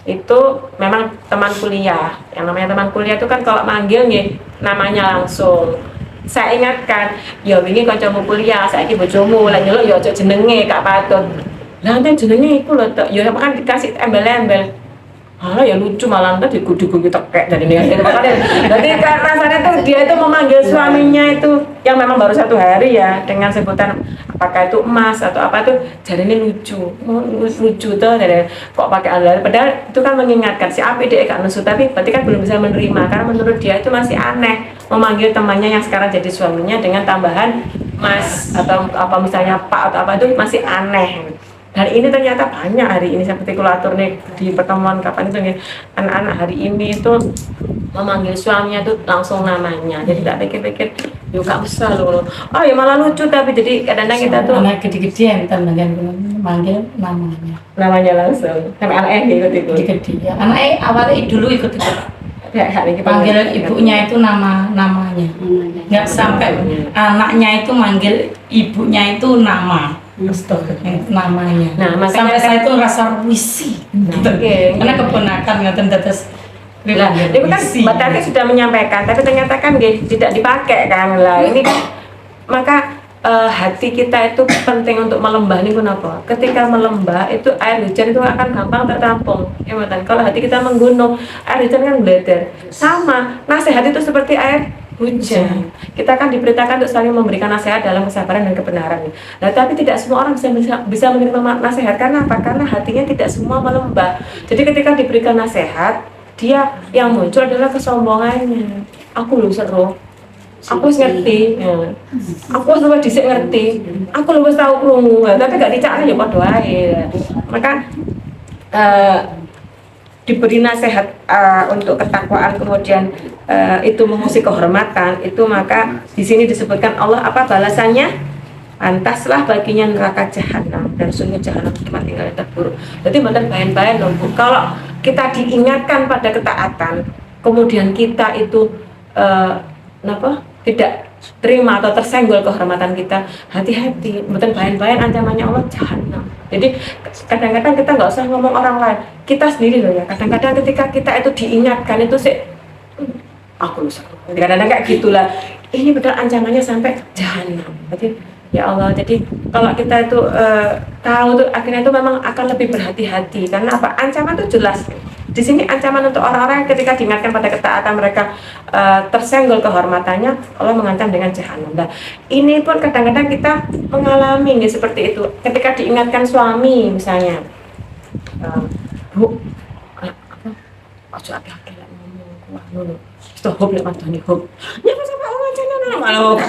S1: Itu memang teman kuliah. Yang namanya teman kuliah itu kan kalau manggil nih namanya langsung. Saya ingatkan, ya wingi kancamu kuliah, saiki bojomu, lah nyeluk ya aja jenenge Kak Patut. Lah enten jenenge iku lho tok, ya kan dikasih embel-embel. Alah ya lucu malah ntar digudu-gudu tekek dari ini. Jadi rasanya tuh dia itu memanggil suaminya itu yang memang baru 1 hari ya dengan sebutan apakah itu emas atau apa tuh, jadi ini lucu tuh dari kok pakai alal. Padahal itu kan mengingatkan si api dia gak nusu, tapi berarti kan belum bisa menerima karena menurut dia itu masih aneh memanggil temannya yang sekarang jadi suaminya dengan tambahan mas atau apa misalnya pak atau apa itu masih aneh. Dan ini ternyata banyak hari ini seperti kulatur nih di pertemuan kapan itu nih, anak-anak hari ini itu memanggil suaminya itu langsung namanya, jadi tak pikir-pikir yuk gak usah loh, oh ya malah lucu. Tapi jadi kadang-kadang kita tuh
S3: anak gede-gede yang kita manggil namanya
S1: langsung sampai anaknya ikut
S3: gede-gede ya. Anaknya awalnya dulu ikut
S1: ya,
S3: panggil ibunya itu namanya nggak sampai anaknya itu manggil ibunya itu nama namanya.
S1: Nah, makanya
S3: sampai saya itu rasa puisi karena keponakan ngaten dados.
S1: Lah, itu kan Mbak Tati sudah menyampaikan, tapi ternyata kan tidak dipakai kan. Lah, ini kan maka hati kita itu penting untuk melembah nih kenapa? Ketika melembah itu air hujan itu akan gampang tertampung. Ya betul. Kalau hati kita menggunung, air hujan kan bleeder. Sama, nasihat itu seperti air hujan. Kita kan diperintahkan untuk saling memberikan nasihat dalam kesabaran dan kebenaran. Nah, tapi tidak semua orang bisa menerima nasihat karena apa? Karena hatinya tidak semua melembah. Jadi ketika diberikan nasihat, dia yang muncul adalah kesombongannya. Aku lu seru. Aku ngerti, ya. Aku sudah dhisik ngerti, aku lebih tahu krungu, tapi gak dicakne ya padha wae. Maka diberi nasihat untuk ketakwaan, kemudian itu mengusik kehormatan, itu maka di sini disebutkan Allah apa balasannya? Pantaslah baginya neraka jahanam dan sungguh jahanam tempat tinggal yang terburuk. Jadi benar bayan-bayan loh Bu. Kalau kita diingatkan pada ketaatan, kemudian kita itu tidak terima atau tersenggol kehormatan kita, hati-hati, betul bayan-bayan ancamannya Allah jahanam. Jadi kadang-kadang kita nggak usah ngomong orang lain, kita sendiri loh ya. Kadang-kadang ketika kita itu diingatkan itu sih, aku lusa. Kadang-kadang kayak gitulah. Ini betul ancamannya sampai jahanam. Jadi ya Allah, jadi kalau kita itu tahu tuh akhirnya itu memang akan lebih berhati-hati karena apa? Ancaman itu jelas. Di sini ancaman untuk orang-orang yang ketika diingatkan pada ketaatan mereka tersenggol kehormatannya, Allah mengancam dengan jahanam. Nah, ini pun kadang-kadang kita mengalami nih seperti itu. Ketika diingatkan suami misalnya, Bu, ojo akeh-akeh lek ngomong kuah ngono. Stop lek madoni hub. Nyapa sampe orang jenenge malah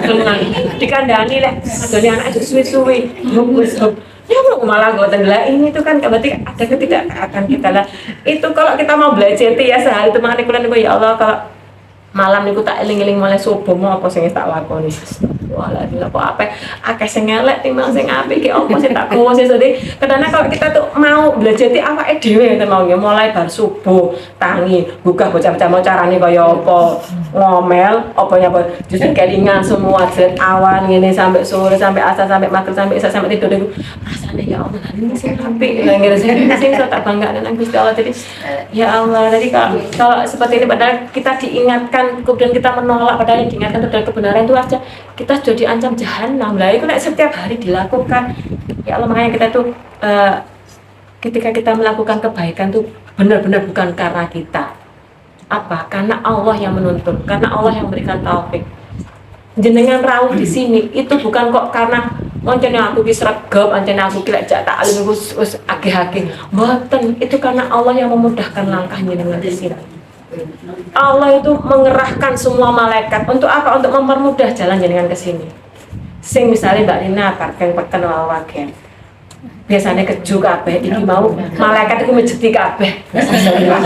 S1: dikandani lek adone anak suwi-suwi. Hub. Ya malah gue lah ini tuh kan berarti ada ketidaktaatan kita lah. Itu kalau kita mau belajar ya sehari itu makanya kuliah gue ya Allah kalau malam niku tak eling-eling mulai subuh mau apa sing tak lakoni. Walah lha kok apa akeh sing elek timbang sing apik ki apa sing tak gowo sih sedih. Kadang kalau kita tuh mau belajar ti awake dhewe ngoten mau ya mulai bar subuh tangi gugah bocah-bocah mau carane kaya apa ngomel apa nyapa justru kelingan semua dari awan ngene sampai sore sampai asar sampai maghrib sampai isya sampai tidur niku rasane ya Allah ini sing apik lha ngene sing iso tak banggakan nang Gusti Allah. Jadi ya Allah jadi kalau seperti ini padahal kita diingatkan kemudian kita menolak padahal yang diingatkan itu adalah kebenaran itu aja kita sudah diancam jahanam lah itu setiap hari dilakukan ya Allah. Makanya kita tuh ketika kita melakukan kebaikan tuh benar-benar bukan karena kita apa karena Allah yang menuntun karena Allah yang memberikan taufik. Jenengan rawuh di sini itu bukan kok karena ancene aku ki sregep ancene aku ki lek jak taklim wis agih-agih mboten itu karena Allah yang memudahkan langkah jenengan di sini. Allah itu mengerahkan semua malaikat untuk apa? Untuk mempermudah jalan jenengan ke sini. Sing misalnya Mbak Rina parkeng wawaken. Biasanya keju kabeh iki mau malaikat iku mejeti kabeh.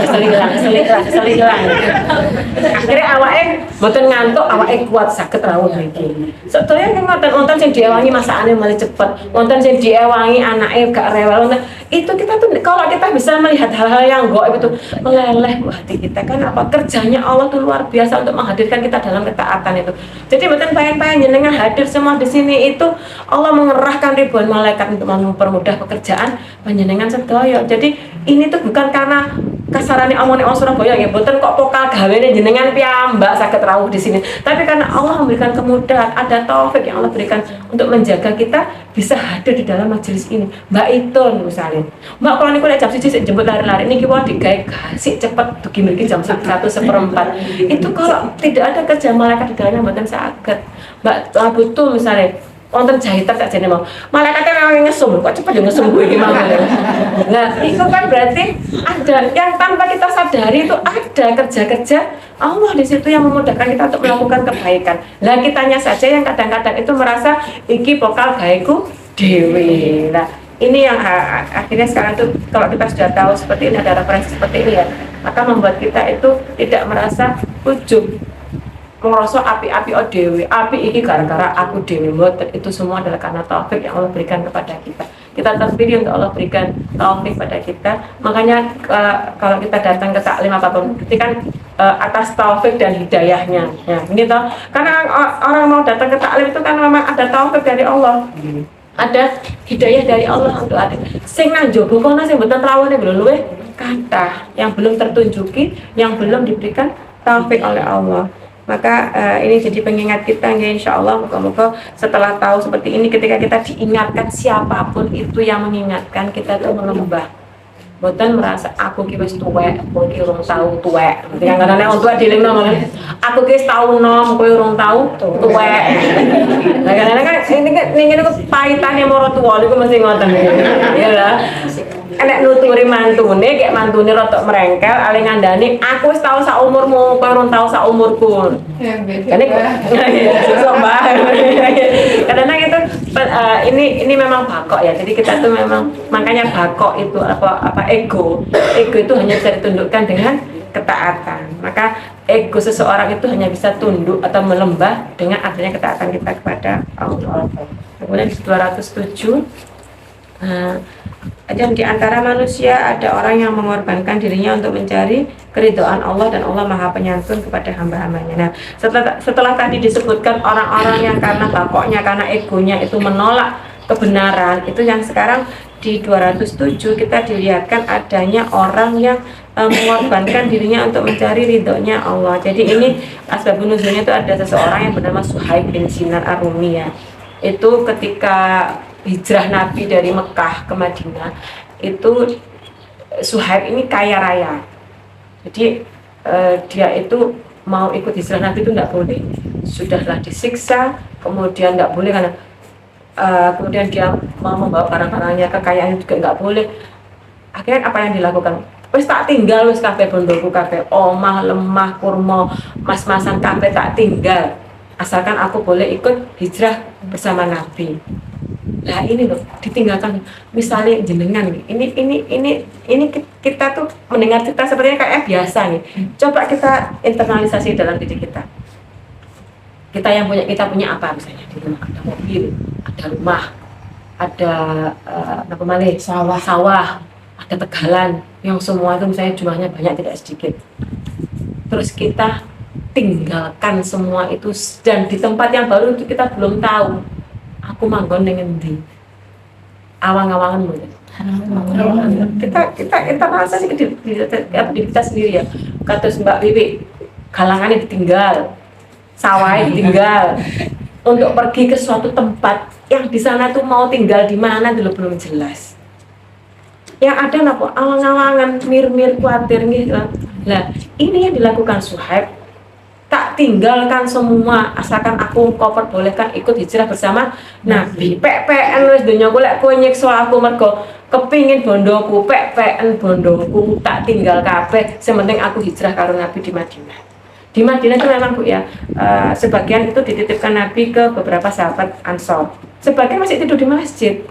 S1: Selilang. Akhirnya awake mboten ngantuk, awake kuat saged rawuh niki. Sedaya wonten sing diewangi masakane mulai cepet, wonten sing diewangi anake gak rewel. Itu kita tuh kalau kita bisa melihat hal-hal yang gaib itu meleleh hati kita kan apa kerjanya Allah tuh luar biasa untuk menghadirkan kita dalam ketaatan itu. Jadi mboten pengen jenengan hadir semua di sini itu Allah mengerahkan ribuan malaikat untuk mempermudah pekerjaan panjenengan sedaya. Jadi ini tuh bukan karena kasarane omongane wong Surabaya nggih mboten kok pokal gawene jenengan piyambak saged rawuh di sini. Tapi karena Allah memberikan kemudahan, ada taufik yang Allah berikan untuk menjaga kita bisa hadir di dalam majelis ini. Mbak Itun misalnya. Mbak kalau niku lek jam 1 sik jemput lari-lari niki wae digawe gasik cepet dugi mriki jam 1:04. Itu kalau tidak ada kerja malaikat di dalamnya mboten saged. Mbak Butuh misalnya wonten jahitan tak jane mau. Malaikatnya memang ngesum, kok cepet yo ngesum gue iki mau. Nah, itu kan berarti ada yang tanpa kita sadari itu ada kerja-kerja Allah di situ yang memudahkan kita untuk melakukan kebaikan. Lah kitanya saja yang kadang-kadang itu merasa iki pokal gaweku dhewe. Nah, ini yang akhirnya sekarang tuh kalau kita sudah tahu seperti ini ada referensi seperti ini ya, maka membuat kita itu tidak merasa ujub. Merasa api-api dewe, api ini gara-gara aku dewe. Itu semua adalah karena taufik yang Allah berikan kepada kita. Kita terpilih untuk Allah berikan taufik pada kita. Makanya kalau kita datang ke taklim apapun, itu kan atas taufik dan hidayahnya. Ya, gitu. Karena orang mau datang ke taklim itu kan memang ada taufik dari Allah. Ada hidayah dari Allah untuk ada. Sing nang jowo kono sing mboten rawuhne lho luweh kathah yang belum tertunjuki, yang belum diberikan taufik oleh Allah. Maka ini jadi pengingat kita ya insya Allah moga-moga setelah tahu seperti ini ketika kita diingatkan siapapun itu yang mengingatkan kita tuh melembah boten merasa aku ki wis tuwek kowe ki urung tau tuwek yang kadang-kadang wong tuwa dilingno ngono aku ki wis tau nom kowe urung tau tuwek nah kadang-kadang kan ini pahitane maratuwa niku mesti ngoten ya lah enek nuturi mantune kayak mantune rotok merengkel ale ngandani aku wis tau sak umurmu kowe urung tau sak umurku. Kan kadang-kadang itu ini memang bakok ya. Jadi kita tuh memang makanya bakok itu apa ego itu hanya bisa ditundukkan dengan ketaatan. Maka ego seseorang itu hanya bisa tunduk atau melembah dengan adanya ketaatan kita kepada Allah. Kemudian di 207 dan di antara manusia ada orang yang mengorbankan dirinya untuk mencari keridhaan Allah dan Allah Maha Penyantun kepada hamba-hambanya. Nah, setelah tadi disebutkan orang-orang yang karena bakoknya, karena egonya itu menolak kebenaran, itu yang sekarang di 207 kita dilihatkan adanya orang yang mengorbankan dirinya untuk mencari ridhonya Allah. Jadi ini asbabun nuzulnya itu ada seseorang yang bernama Suhaib bin Sinar Ar-Rumi ya. Itu ketika hijrah Nabi dari Mekah ke Madinah itu Suhaib ini kaya raya. Jadi dia itu mau ikut hijrah Nabi itu tidak boleh. Sudahlah disiksa, kemudian tidak boleh karena kemudian dia mau membawa barang-barangnya, kekayaan juga nggak boleh. Akhirnya apa yang dilakukan? Wes tak tinggal wes kabeh bondoku kabeh, omah, lemah, kurma, mas-masan kabeh tak tinggal. Asalkan aku boleh ikut hijrah bersama Nabi. Nah ini loh ditinggalkan. Misalnya jenengan nih, ini kita tuh mendengar cerita sepertinya kayak biasa nih. Coba kita internalisasi dalam diri kita. Kita punya apa misalnya di rumah, ada mobil, ada rumah, ada apa malih, sawah, ada tegalan yang semua itu misalnya jumlahnya banyak tidak sedikit. Terus kita tinggalkan semua itu dan di tempat yang baru itu kita belum tahu. Aku manggon ning endi? Awang-awangan mboten. Kita rasa sih di kita sendiri ya. Kados Mbak Wiwi, galangannya ditinggal, sawahnya ditinggal untuk pergi ke suatu tempat yang di sana tuh mau tinggal di mana dulu belum jelas. Yang ada napa awang-awangan, mir-mir kuatir gitu. Lah, ini yang dilakukan Suhaib. Tak tinggalkan semua asalkan aku kau perbolehkan ikut hijrah bersama Nabi. Pek-peken wis donya golek kowe nyiksa aku mergo kepingin bondoku, pek-peken bondoku tak tinggal kabeh. Sementing aku hijrah karo Nabi di Madinah. Di Madinah itu memang Bu ya, sebagian itu dititipkan Nabi ke beberapa sahabat Ansor. Sebagian masih tidur di masjid.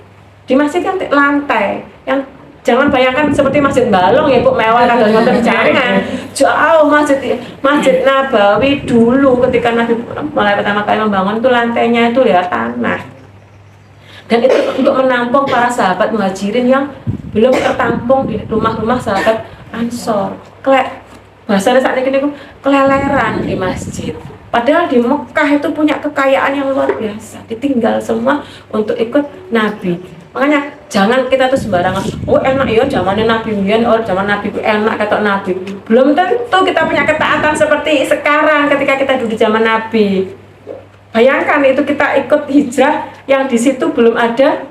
S1: Di masjid kan lantai yang jangan bayangkan seperti Masjid Balong ya Bu, mewah kadang ngoten jangan. Jauh Masjid Nabawi dulu ketika Nabi mulai pertama kali membangun itu lantainya itu ya tanah. Dan itu untuk menampung para sahabat Muhajirin yang belum tertampung di rumah-rumah sahabat Ansor. Bahasanya saat ini keleleran di masjid. Padahal di Mekah itu punya kekayaan yang luar biasa, ditinggal semua untuk ikut Nabi. Makanya jangan kita tuh sembarangan, oh enak ya zamannya Nabi Muhammad, oh zaman Nabi enak kata Nabi. Belum tentu kita punya ketaatan seperti sekarang ketika kita duduk di zaman Nabi. Bayangkan itu kita ikut hijrah yang di situ belum ada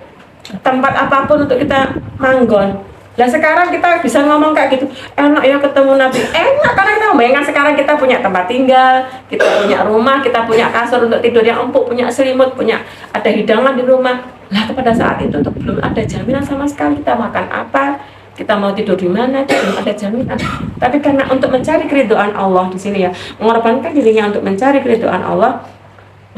S1: tempat apapun untuk kita manggon. Nah sekarang kita bisa ngomong kayak gitu, enak ya ketemu Nabi, enak karena kita membayangkan sekarang kita punya tempat tinggal, kita punya rumah, kita punya kasur untuk tidur yang empuk, punya selimut, punya ada hidangan di rumah. Lah pada saat itu tuh belum ada jaminan sama sekali kita makan apa, kita mau tidur di mana, belum ada jaminan. Tapi karena untuk mencari keridhaan Allah di sini ya, mengorbankan dirinya untuk mencari keridhaan Allah,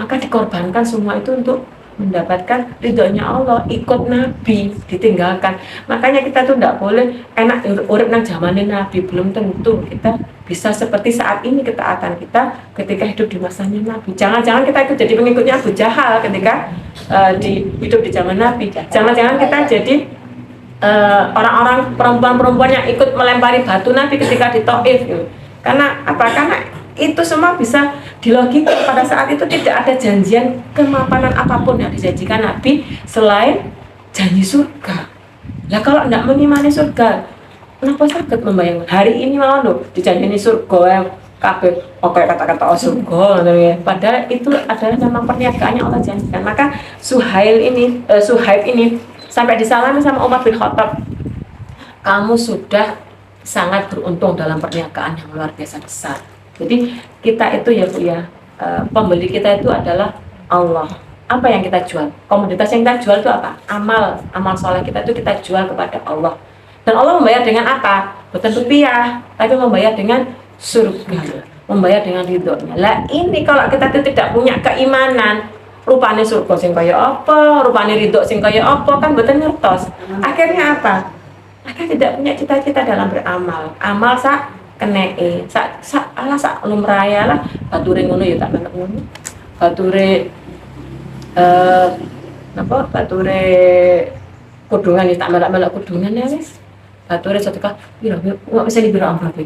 S1: maka dikorbankan semua itu untuk mendapatkan ridhonya Allah, ikut Nabi, ditinggalkan. Makanya kita tuh tidak boleh enak urip nang zamane Nabi, belum tentu kita bisa seperti saat ini ketaatan kita ketika hidup di masanya Nabi. Jangan-jangan kita ikut jadi pengikutnya Abu Jahal ketika hidup di zaman Nabi. Jangan-jangan kita jadi orang-orang perempuan-perempuan yang ikut melempari batu Nabi ketika di Taif gitu. Karena apa? Karena itu semua bisa dilogika pada saat itu tidak ada janjian kemapanan apapun yang dijanjikan Nabi selain janji surga. Lah kalau tidak mengimani surga, kenapa sakit membayangkan hari ini mau loh dijanjini surga yang kabeh oke kata-kata surga ya. Padahal itu adalah memang perniagaan yang Allah janjikan. Maka Suhaib ini sampai disalami sama Umar bin Khattab, kamu sudah sangat beruntung dalam perniagaan yang luar biasa besar. Jadi kita itu ya Bu ya, pembeli kita itu adalah Allah. Apa yang kita jual? Komoditas yang kita jual itu apa? Amal soleh kita itu kita jual kepada Allah. Dan Allah membayar dengan apa? Bukan rupiah, tapi membayar dengan surga, membayar dengan ridhonya. Lah ini kalau kita itu tidak punya keimanan, rupanya surga sing kaya apa, rupanya ridho sing kaya apa, kan betul ngertos. Akhirnya apa? Akhirnya tidak punya cita-cita dalam beramal. Amal sak kenee, sak lumraya lah, bature ngono ya tak melok ngono. Bature bature kudungan ya tak melok kudungan ya wis. Bature sedekah piro bisa dibiro amplop.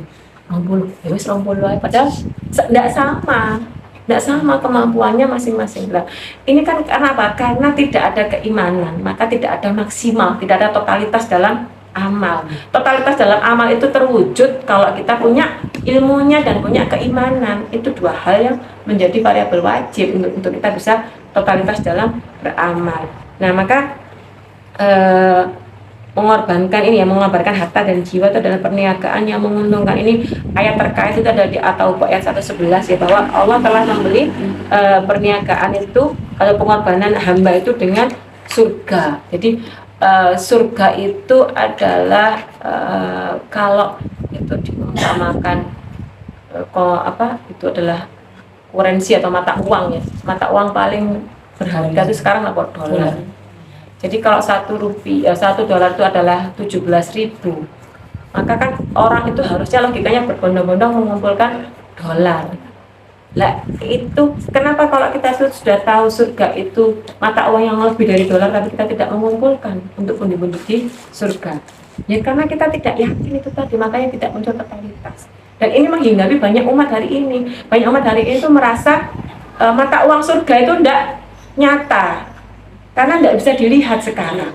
S1: 20, ya wis 20 ae padahal enggak sama kemampuannya masing-masing. Lah, ini kan karena apa? Karena tidak ada keimanan, maka tidak ada maksimal, tidak ada totalitas dalam amal. Totalitas dalam amal itu terwujud kalau kita punya ilmunya dan punya keimanan. Itu dua hal yang menjadi variabel wajib untuk kita bisa totalitas dalam beramal. Nah, maka mengorbankan harta dan jiwa itu adalah perniagaan yang menguntungkan. Ini ayat terkait itu ada di At-Taubah ayat 111 ya, bahwa Allah telah membeli perniagaan itu atau pengorbanan hamba itu dengan surga. Jadi surga itu adalah kalau itu diumpamakan itu adalah kurensi atau mata uang ya, mata uang paling berharga itu sekarang apa? Dolar. Jadi kalau $1 itu adalah 17.000, maka kan orang itu harusnya logikanya berbondong-bondong mengumpulkan dolar. Lah itu kenapa kalau kita sudah tahu surga itu mata uang yang lebih dari dolar, tapi kita tidak mengumpulkan untuk pundi-pundi di surga? Ya karena kita tidak yakin itu tadi, makanya tidak muncul totalitas. Dan ini menghinggapi banyak umat hari ini. Banyak umat hari ini itu merasa mata uang surga itu tidak nyata, karena tidak bisa dilihat sekarang.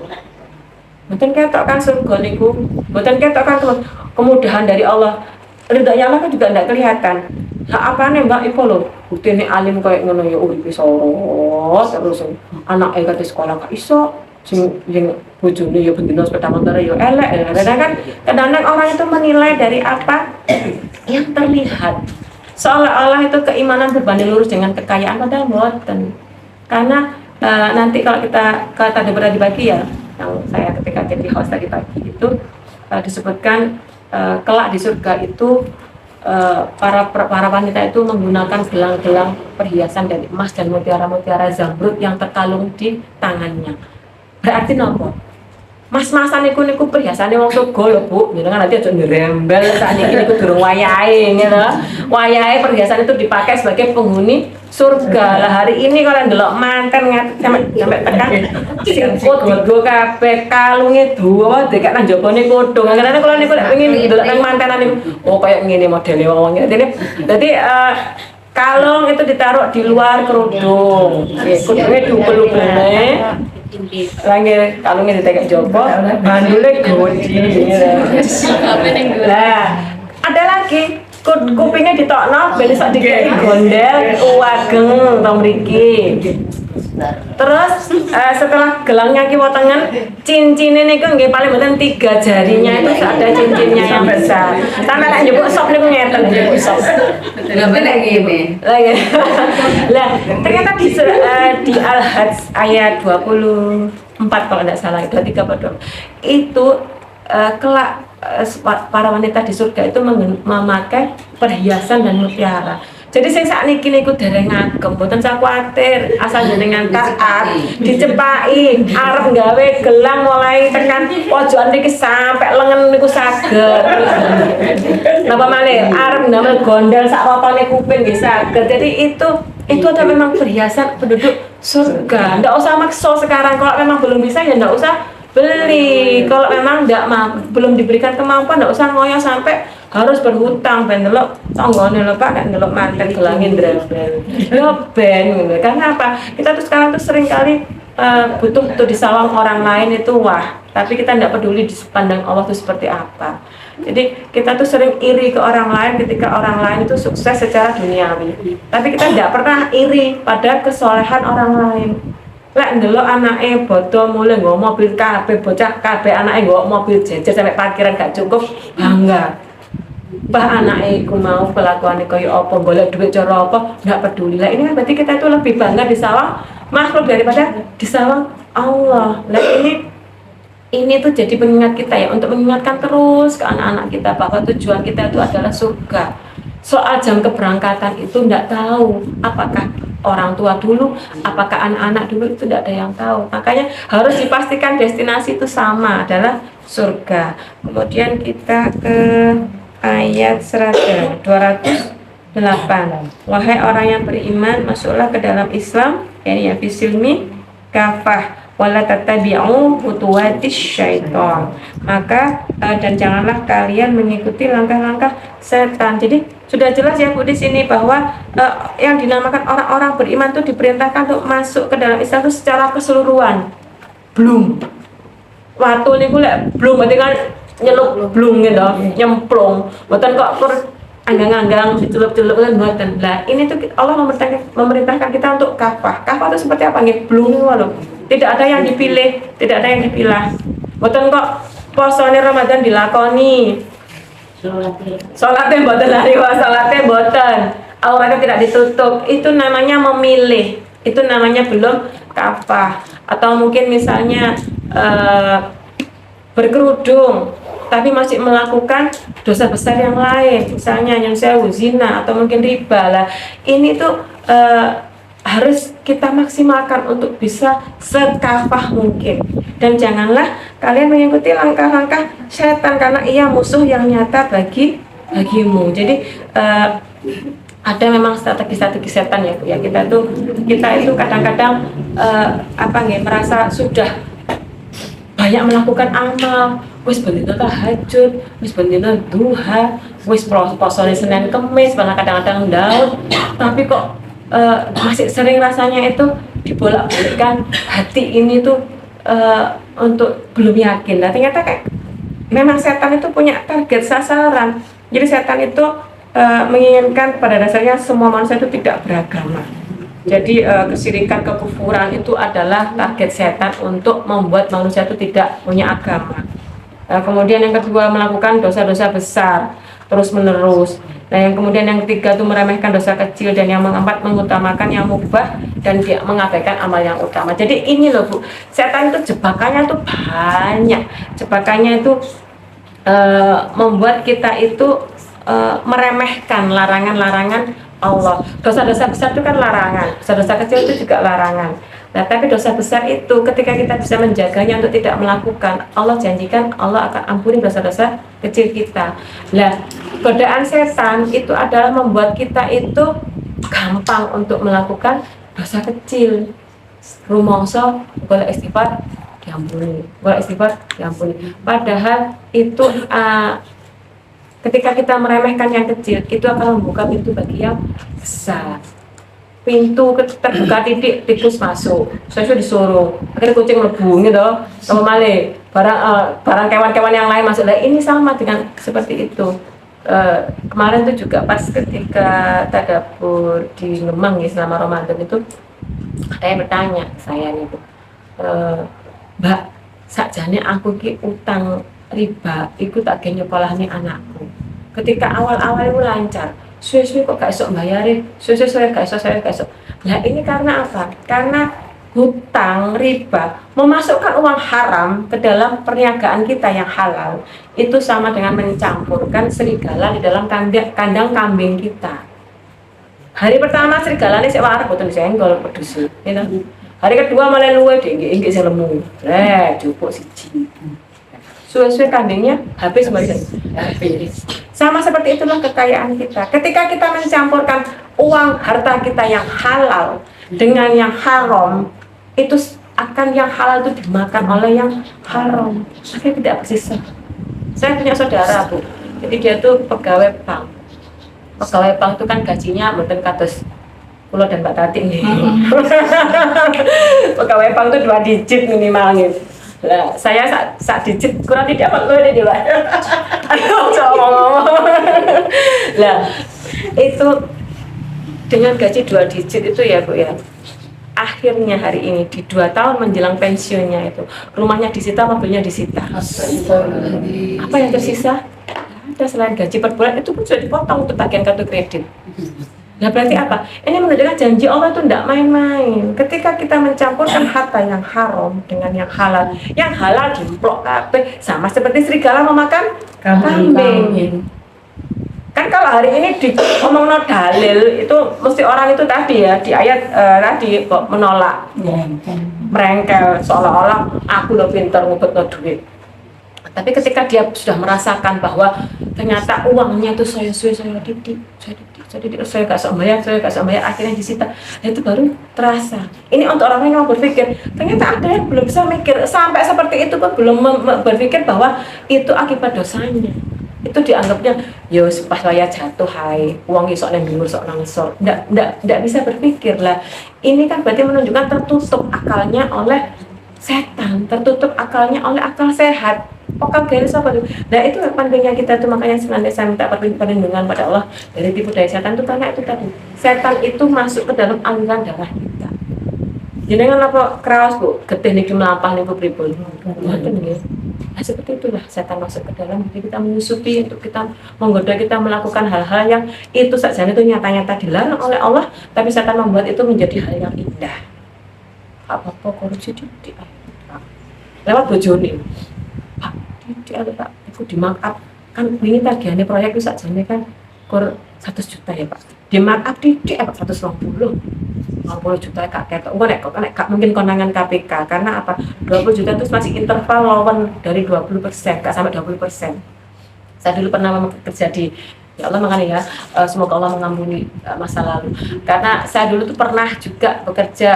S1: Mboten ketok kan surga niku, mboten ketok kan kemudahan dari Allah. Ridhonya Allah kan juga tidak kelihatan. Hak apane Mbak Ipo lho, buktine alim koyo ngono ya uripe sorot terus anake kate sekolah gak iso, sing bojone ya bendina sepeda motor ya elek. Kadang-kadang orang itu menilai dari apa yang terlihat. Seolah-olah itu keimanan berbanding lurus dengan kekayaan, padahal mboten. Karena nanti kalau kita tadi berada dibagi ya, yang saya ketika jadi host tadi pagi itu disebutkan kelak di surga itu para wanita itu menggunakan gelang-gelang perhiasan dari emas dan mutiara-mutiara zamrud yang terkalung di tangannya. Berarti nopo? Mas-masan niku perhiasane wong surga lho, Bu. Jenengan nanti aja ngerembel sakniki niku durung wayahe ngono. Wayahe perhiasan itu dipakai sebagai penghuni surga. Lah hari ini kalau ndelok manten sampai tekan sikut digo kabeh, kalunge dawa dekek nang jabane kodhong. Kadang-kadang kalau niku lek pengin ndelok nang mantenan niku, oh kayak ngene modele wong ngene. Dadi kalung itu ditaruh di luar kerudung. Kudunge diupel-upelne. Langit kalungnya ditekek jopo, bandulnya godi. Nah, ada lagi kupingnya ditokno, ben iso dikei gondel, uwageng tong mriki. Terus setelah gelangnya kiwa tengen, cincinnya niku nggih paling mboten 3 jarinya itu ada cincinnya yang besar. Sampe nek njupuk sop niku ngeten njupuk sop.
S3: Tapi nek ngene.
S1: Lah, ternyata di Al-Hajj ayat 24 kalau tidak salah, 23 apa itu kelak para wanita di surga itu memakai perhiasan dan mutiara. Jadi sing sakniki niku dereng ngagem, mboten usah kuwatir, asal jenengan taat, dicepaki, arep gawe gelang mulai tekan pojokan niki sampai lengan niku saged. Napa malih arep ndamel gondel sak rotone kuping nggih saged. Jadi itu adalah memang perhiasan penduduk surga. Ndak usah maksa sekarang, kalau memang belum bisa ya ndak usah beli. Kalau memang belum diberikan kemampuan, ndak usah ngoyo sampai harus berhutang ben delok tanggane lho Pak, nek delok manten gelangin drebel. Yo ben ngono. Karena apa? Kita tuh sekarang tuh sering kali butuh tuh disawang orang lain itu wah, tapi kita tidak peduli di pandang Allah itu seperti apa. Jadi kita tuh sering iri ke orang lain ketika orang lain itu sukses secara duniawi. Tapi kita tidak pernah iri pada kesolehan orang lain. Lek ndelok anake bodo mulai nggo mobil kabeh, bocah kabeh anake nggo mobil jejer sampai parkiran gak cukup, bangga. Bah anake iku mau kelakuane kaya apa, golek duit cara apa, ndak peduli. Lah ini kan berarti kita itu lebih bangga disawang makhluk daripada disawang Allah. Lah ini tuh jadi pengingat kita ya, untuk mengingatkan terus ke anak-anak kita bahwa tujuan kita itu adalah surga. Soal jam keberangkatan itu ndak tahu, apakah orang tua dulu, apakah anak-anak dulu, itu tidak ada yang tahu. Makanya harus dipastikan destinasi itu sama, adalah surga. Kemudian kita ke ayat 208. Wahai orang yang beriman, masuklah ke dalam Islam, yakni ya bisilmi kafah, wala tattabi'u khutuwatis syaitan. Maka dan janganlah kalian mengikuti langkah-langkah setan. Jadi sudah jelas ya Bu di sini bahwa yang dinamakan orang-orang beriman itu diperintahkan untuk masuk ke dalam Islam itu secara keseluruhan. Belum. Waktu niku lek belum berarti kan nyelup blung gitu, nyemplung, buatan kok anggang-anggang dicelup-celup kan buatan. Lah ini tuh Allah memerintahkan kita untuk kafah. Kafah itu seperti apa? Nggih, blung wae. Tidak ada yang dipilih, tidak ada yang dipilah. Buatan kok posone Ramadan dilakoni. Salatnya mboten hari wa salatnya mboten. Auratnya tidak ditutup. Itu namanya memilih. Itu namanya belum kafah. Atau mungkin misalnya berkerudung tapi masih melakukan dosa besar yang lain, misalnya yang sewu, zina atau mungkin riba. Lah ini tuh harus kita maksimalkan untuk bisa sekafah mungkin. Dan janganlah kalian mengikuti langkah-langkah setan, karena ia musuh yang nyata bagimu. Jadi ada memang strategi-strategi setan ya Bu ya. Kita itu kadang-kadang merasa sudah banyak melakukan amal, wis bendina tahajud, wis bendina duha, wis posone Senin Kemis, malah kadang-kadang daud, tapi kok masih sering rasanya itu dibolak-balikkan hati ini tuh untuk belum yakin. Nah ternyata kayak memang setan itu punya target sasaran. Jadi setan itu menginginkan pada dasarnya semua manusia itu tidak beragama. Jadi kesyirikan, kekufuran itu adalah target setan untuk membuat manusia itu tidak punya agama. Kemudian yang kedua, melakukan dosa-dosa besar terus menerus. Nah yang kemudian yang ketiga itu meremehkan dosa kecil, dan yang keempat mengutamakan yang mubah dan dia mengabaikan amal yang utama. Jadi ini loh Bu, setan itu jebakannya tuh banyak. Jebakannya itu membuat kita itu meremehkan larangan-larangan Allah. Dosa-dosa besar itu kan larangan, dosa-dosa kecil itu juga larangan. Nah, tapi dosa besar itu ketika kita bisa menjaganya untuk tidak melakukan, Allah janjikan Allah akan ampuni dosa-dosa kecil kita. Nah, godaan setan itu adalah membuat kita itu gampang untuk melakukan dosa kecil. Rumongso boleh istighfar diampuni, boleh istighfar diampuni. Padahal itu ketika kita meremehkan yang kecil, itu akan membuka pintu bagi yang besar. Pintu terbuka titik, tikus masuk, saya disuruh, akhirnya kucing mlebu gitu, sama male, barang kewan-kewan yang lain masuk. Lah ini sama dengan seperti itu. Kemarin tuh juga pas ketika tadabbur di Ngemang ya selama Ramadan itu, ada yang bertanya ke saya nih Bu, Mbak, sakjane aku ki utang riba, ikut tak nyekolahnya anakku. Ketika awal-awal itu lancar, suwe-suwe kok gak esok bayarin, suwe-suwe gak esok. Nah ini karena apa? Karena hutang riba memasukkan uang haram ke dalam perniagaan kita yang halal, itu sama dengan mencampurkan serigala di dalam kandang kambing kita. Hari pertama serigala ini saya arep boten senggol pedus, gitu. Hari kedua malah luwe inggih sing lemu, jupuk siji. Suwe-suwe kambingnya habis. Sama seperti itulah kekayaan kita. Ketika kita mencampurkan uang harta kita yang halal dengan yang haram, itu akan yang halal itu dimakan oleh yang haram. Akhirnya tidak bersisa. Saya punya saudara Bu, jadi dia tuh pegawai bank. Pegawai bank itu kan gajinya mboten kados kula dan Mbak Tati nih. Pegawai bank itu 2 digit minimal gitu. Lah, saya sak digit kurang tidak apa gue deh Pak. Lah, itu dengan gaji 2 digit itu ya Bu ya. Akhirnya hari ini di 2 tahun menjelang pensiunnya itu, rumahnya disita, mobilnya disita. Apa yang tersisa? Ada selain gaji per bulan itu pun sudah dipotong untuk tagihan kartu kredit. Nah berarti apa? Ini menunjukkan janji Allah itu tidak main-main. Ketika kita mencampurkan harta yang haram dengan yang halal dimplok kabeh, sama seperti serigala memakan kambing. Kan kalau hari ini ngomong dalil itu mesti orang itu tadi ya di ayat tadi kok menolak, merengkel seolah-olah aku lo pinter ngubet duit. Tapi ketika dia sudah merasakan bahwa ternyata uangnya itu saya didik, saya gak sembayar, akhirnya disita, itu baru terasa. Ini untuk orang yang mau berpikir, ternyata ada yang belum bisa mikir sampai seperti itu pun belum berpikir bahwa itu akibat dosanya. Itu dianggapnya yo pas saya jatuh hai uang isok nang dhuwur sok nang ngesor. Ndak bisa berpikir lah. Ini kan berarti menunjukkan tertutup akalnya oleh setan, tertutup akalnya oleh akal sehat. Pokal garis apa tuh? Nah itu pentingnya kita tuh, makanya senantiasa minta perlindungan pada Allah dari tipu daya setan itu, karena itu tadi setan itu masuk ke dalam aliran darah kita. Jenengan apa kraos Bu, getih niki melampah niku pripun? Ngoten nggih. Nah, seperti itulah setan masuk ke dalam diri kita, menyusupi untuk kita menggoda kita melakukan hal-hal yang itu saja itu nyata-nyata dilarang oleh Allah, tapi setan membuat itu menjadi hal yang indah. Apa korupsi di lewat bojone. Pak, Pak, itu di markup kan ini tagihannya proyek itu saja kan kur 100 juta ya Pak. Di markup di 120. 50 juta kak ketok. Nek gak mungkin konangan KPK karena apa? 20 juta itu masih interval lawan dari 20%, gak sampai 20%. Saya dulu pernah bekerja di ya Allah makanya ya semoga Allah mengampuni masa lalu. Karena saya dulu tuh pernah juga bekerja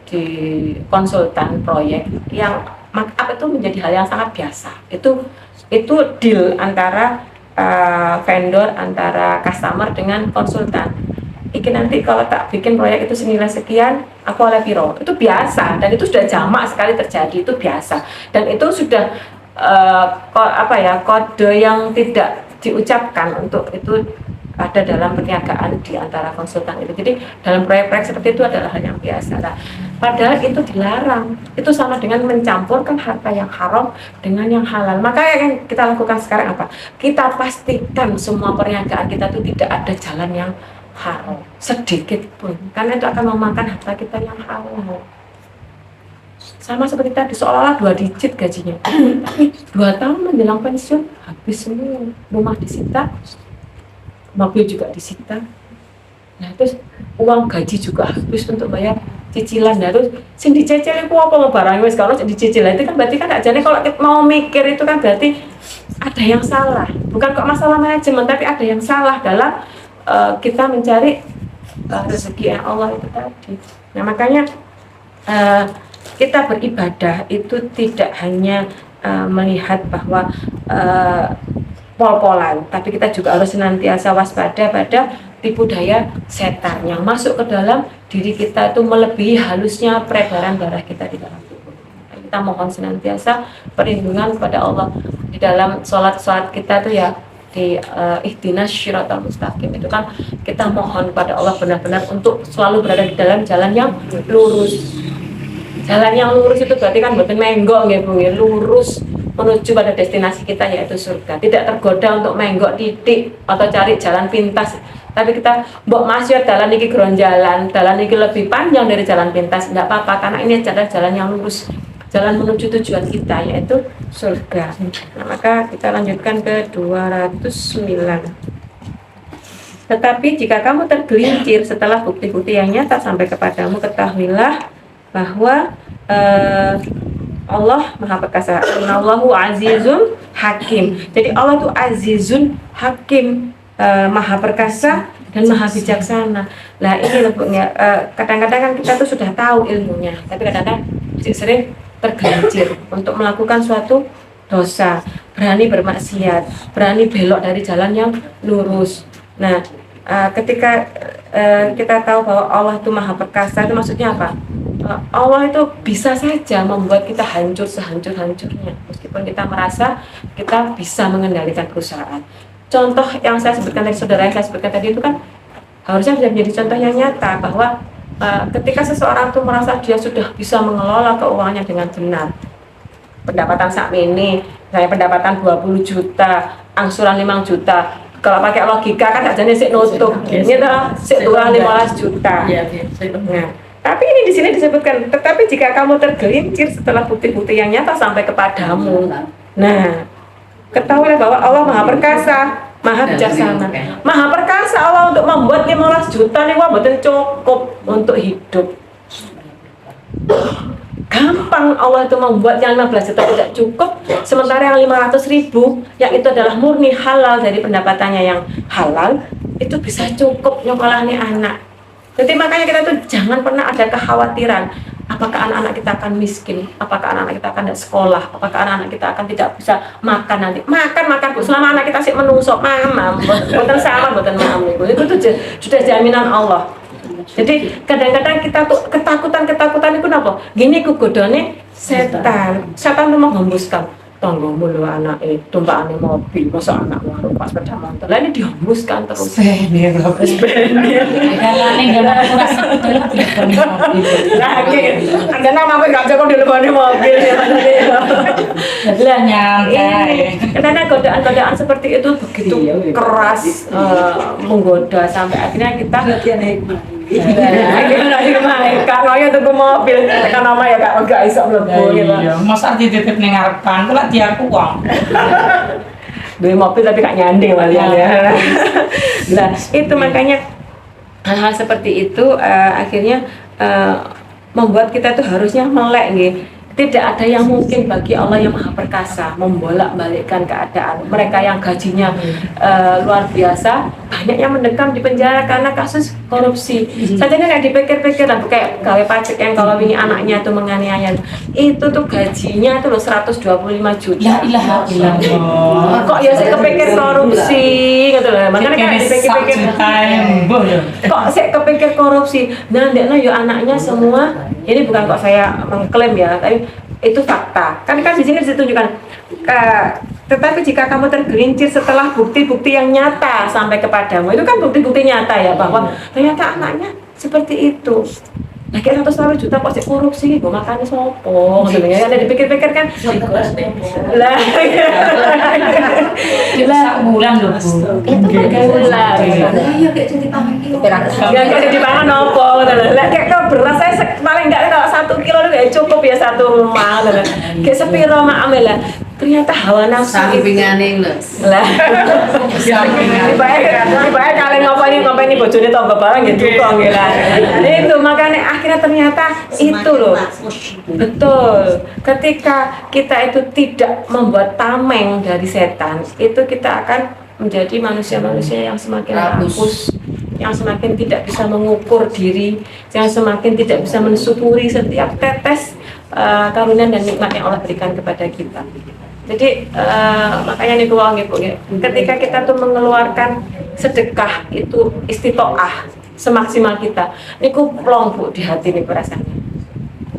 S1: di konsultan proyek yang markup itu menjadi hal yang sangat biasa. Itu deal antara vendor, antara customer dengan konsultan. Iki nanti kalau tak bikin proyek itu senilai sekian, aku oleh piro. Itu biasa dan itu sudah jamak sekali terjadi, itu biasa. Dan itu sudah kode yang tidak diucapkan untuk itu ada dalam perniagaan di antara konsultan itu. Jadi dalam proyek-proyek seperti itu adalah hal yang biasa. Nah, padahal itu dilarang. Itu sama dengan mencampurkan harta yang haram dengan yang halal. Maka yang kita lakukan sekarang apa? Kita pastikan semua perniagaan kita itu tidak ada jalan yang haram sedikit pun, karena itu akan memakan harta kita yang halal. Sama seperti tadi, seolah-olah 2 digit gajinya, tapi 2 tahun menjelang pensiun habis semua, rumah disita, mobil juga disita, nah terus uang gaji juga habis untuk bayar cicilan. Nah terus sing dicicil itu apa barang wis kalau dicicil itu kan berarti kan ajane kalau kita mau mikir itu kan berarti ada yang salah, bukan kok masalah manajemen tapi ada yang salah dalam kita mencari rezeki yang Allah itu tadi. Nah makanya kita beribadah itu tidak hanya melihat bahwa pol-polan, tapi kita juga harus senantiasa waspada pada tipu daya setan yang masuk ke dalam diri kita itu melebihi halusnya peredaran darah kita di dalam tubuh. Kita mohon senantiasa perlindungan kepada Allah di dalam sholat kita tuh ya, di ihdinas syiratal mustaqim itu kan kita mohon pada Allah benar-benar untuk selalu berada di dalam jalan yang lurus. Jalan yang lurus itu berarti kan mboten menggok nggih Bu, lurus menuju pada destinasi kita yaitu surga. Tidak tergoda untuk menggok titik atau cari jalan pintas. Tapi kita mbok masyhur jalan iki jalan iki lebih panjang dari jalan pintas, enggak apa-apa karena ini adalah jalan yang lurus. Jalan menuju tujuan kita yaitu surga. Nah, maka kita lanjutkan ke 209. Tetapi jika kamu tergelincir setelah bukti-bukti yang nyata sampai kepadamu, ketahuilah bahwa Allah Maha Perkasa. Allahu Azizun Hakim. Jadi Allah itu Azizun Hakim, Maha Perkasa dan Maha Bijaksana. Nah ini loh kadang-kadang kan kita tuh sudah tahu ilmunya, tapi kadang-kadang sering tergelincir untuk melakukan suatu dosa, berani bermaksiat, berani belok dari jalan yang lurus. Nah, ketika kita tahu bahwa Allah itu Maha Perkasa, itu maksudnya apa? Allah itu bisa saja membuat kita hancur sehancur-hancurnya, meskipun kita merasa kita bisa mengendalikan perusahaan. Contoh yang saya sebutkan tadi, saudara yang saya sebutkan tadi itu kan harusnya bisa menjadi contoh yang nyata bahwa ketika seseorang tuh merasa dia sudah bisa mengelola keuangannya dengan benar, pendapatan saat ini, saya pendapatan 20 juta, angsuran 5 juta, kalau pakai logika kan aja nih sik nutup, ini adalah sik 15 juta. Nah, tapi ini di sini disebutkan, tetapi jika kamu tergelincir setelah bukti-bukti yang nyata sampai kepadamu, nah, ketahuilah bahwa Allah Maha Perkasa, Maha Bijaksana. Maha Perkasa Allah untuk membuat 15 juta nih wah betul cukup untuk hidup. Gampang Allah itu membuat yang 15 juta tidak cukup, sementara yang 500.000 yang itu adalah murni halal dari pendapatannya yang halal itu bisa cukup nyokolahnya anak. Jadi makanya kita tuh jangan pernah ada kekhawatiran apakah anak-anak kita akan miskin, apakah anak-anak kita akan tidak sekolah, apakah anak-anak kita akan tidak bisa makan nanti. Makan Bu, selama anak kita sih menungso, mamam, bukan sama, bukan mamam itu tuh sudah jaminan Allah. Jadi kadang-kadang kita tuh ketakutan itu apa? Gini godone setan tuh menghembuskan tanggomu lu anak tumpaane mobil, masa anak waru pas sepeda motor. Lah ini dihembuskan terus.
S3: Ini berapa? Galane gak kurang sebetulnya
S1: lagi. Ada nama apa gak cukup di lebone mobil ya.
S3: Lah nyantai.
S1: Karena godaan-godaan seperti itu begitu keras menggoda sampai akhirnya kita Kak Noyo tuku mobil, tekan nama ya Kak, enggak iso mlebu gitu.
S3: Iya, masa dititip ning ngarepan, kok dia uang.
S1: Beli mobil tapi gak nyanding malah ya. Nah, itu makanya hal-hal seperti itu akhirnya membuat kita tuh harusnya melek nih. Tidak ada yang mungkin bagi Allah yang maha perkasa membolak-balikkan keadaan. Mereka yang gajinya luar biasa, banyak yang mendekam di penjara karena kasus korupsi. Saja kan dipikir-pikir dan kayak gawe pajak yang kalau ini anaknya tuh menganiaya itu tuh gajinya tuh loh 125 juta.
S3: La ilaha illallah.
S1: Kok ya saya kepikir korupsi gitu loh. Makanya kan dipikir-pikir kok saya kepikir korupsi. Nah, ndekno yo anaknya semua ini bukan kok saya mengklaim ya, tapi itu fakta. Kan di sini ditunjukkan. Tetapi jika kamu tergelincir setelah bukti-bukti yang nyata sampai kepadamu, itu kan bukti-bukti nyata ya bahwa ternyata anaknya seperti itu. Nah, kayak 100 juta kok sih korupsi, gue makannya sopo, sebenarnya ada dipikir-pikir kan. Lah,
S3: Sak bulan loh Bu.
S1: itu bagaimana?
S2: Iya kayak jadi pangan itu.
S1: Ya kayak di pangan opo, lah kayak kalau beras saya paling enggak kalau 1 kilo itu kayak cukup ya satu rumah, kayak sepiro mak lah. Ternyata hawa nafsu
S2: Sampingane lho.
S1: lah. Dibayar kalian ngopeni bojone tonggo barang ya dukung ya lah. Itu makanya akhirnya ternyata itu loh. Betul. Ketika kita itu tidak membuat tameng dari setan, itu kita akan menjadi manusia-manusia yang semakin rakus, yang semakin tidak bisa mengukur diri, yang semakin tidak bisa mensyukuri setiap tetes karunia dan nikmat yang Allah berikan kepada kita. Jadi makanya nih Bu, ketika kita tuh mengeluarkan sedekah itu istitoah semaksimal kita, niku plong Bu di hati niku rasanya.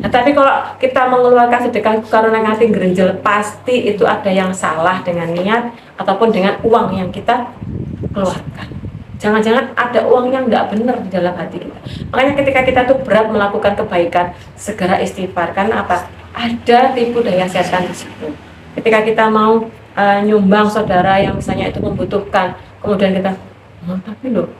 S1: Nah, tapi kalau kita mengeluarkan sedekah karena hati gerenjel, pasti itu ada yang salah dengan niat ataupun dengan uang yang kita keluarkan. Jangan-jangan ada uang yang nggak benar di dalam hati kita. Makanya ketika kita tuh berat melakukan kebaikan, segera istighfar. Karena apa? Ada tipu daya setan di situ. Ketika kita mau nyumbang saudara yang misalnya itu membutuhkan, kemudian kita, tapi loh,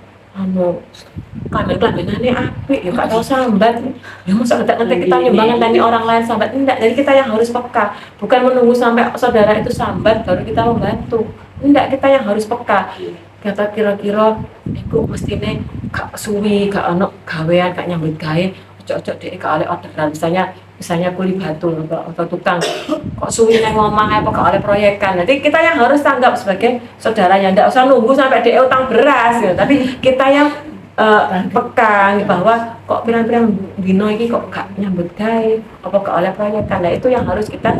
S1: kelamin-kelaminannya apik, ya gak tau sambat, ya masa ngetek kita nyumbang tadi orang lain sambat, enggak. Jadi kita yang harus peka, bukan menunggu sampai saudara itu sambat baru kita membantu. Enggak, kita yang harus peka. Kata kira-kira, iku mestine gak suwi, gak ono gawean, gak nyambut gawe, ojo-ojo dek gak oleh orderan, misalnya kuli batu atau tukang kok suwi nang ngomong apa gak oleh proyekan. Nanti kita yang harus tanggap sebagai saudara, yang tidak usah nunggu sampai dia utang beras gitu. Tapi kita yang peka bahwa kok pirang-pirang dino iki kok gak nyambut gawe apa gak oleh proyekan. Nah, itu yang harus kita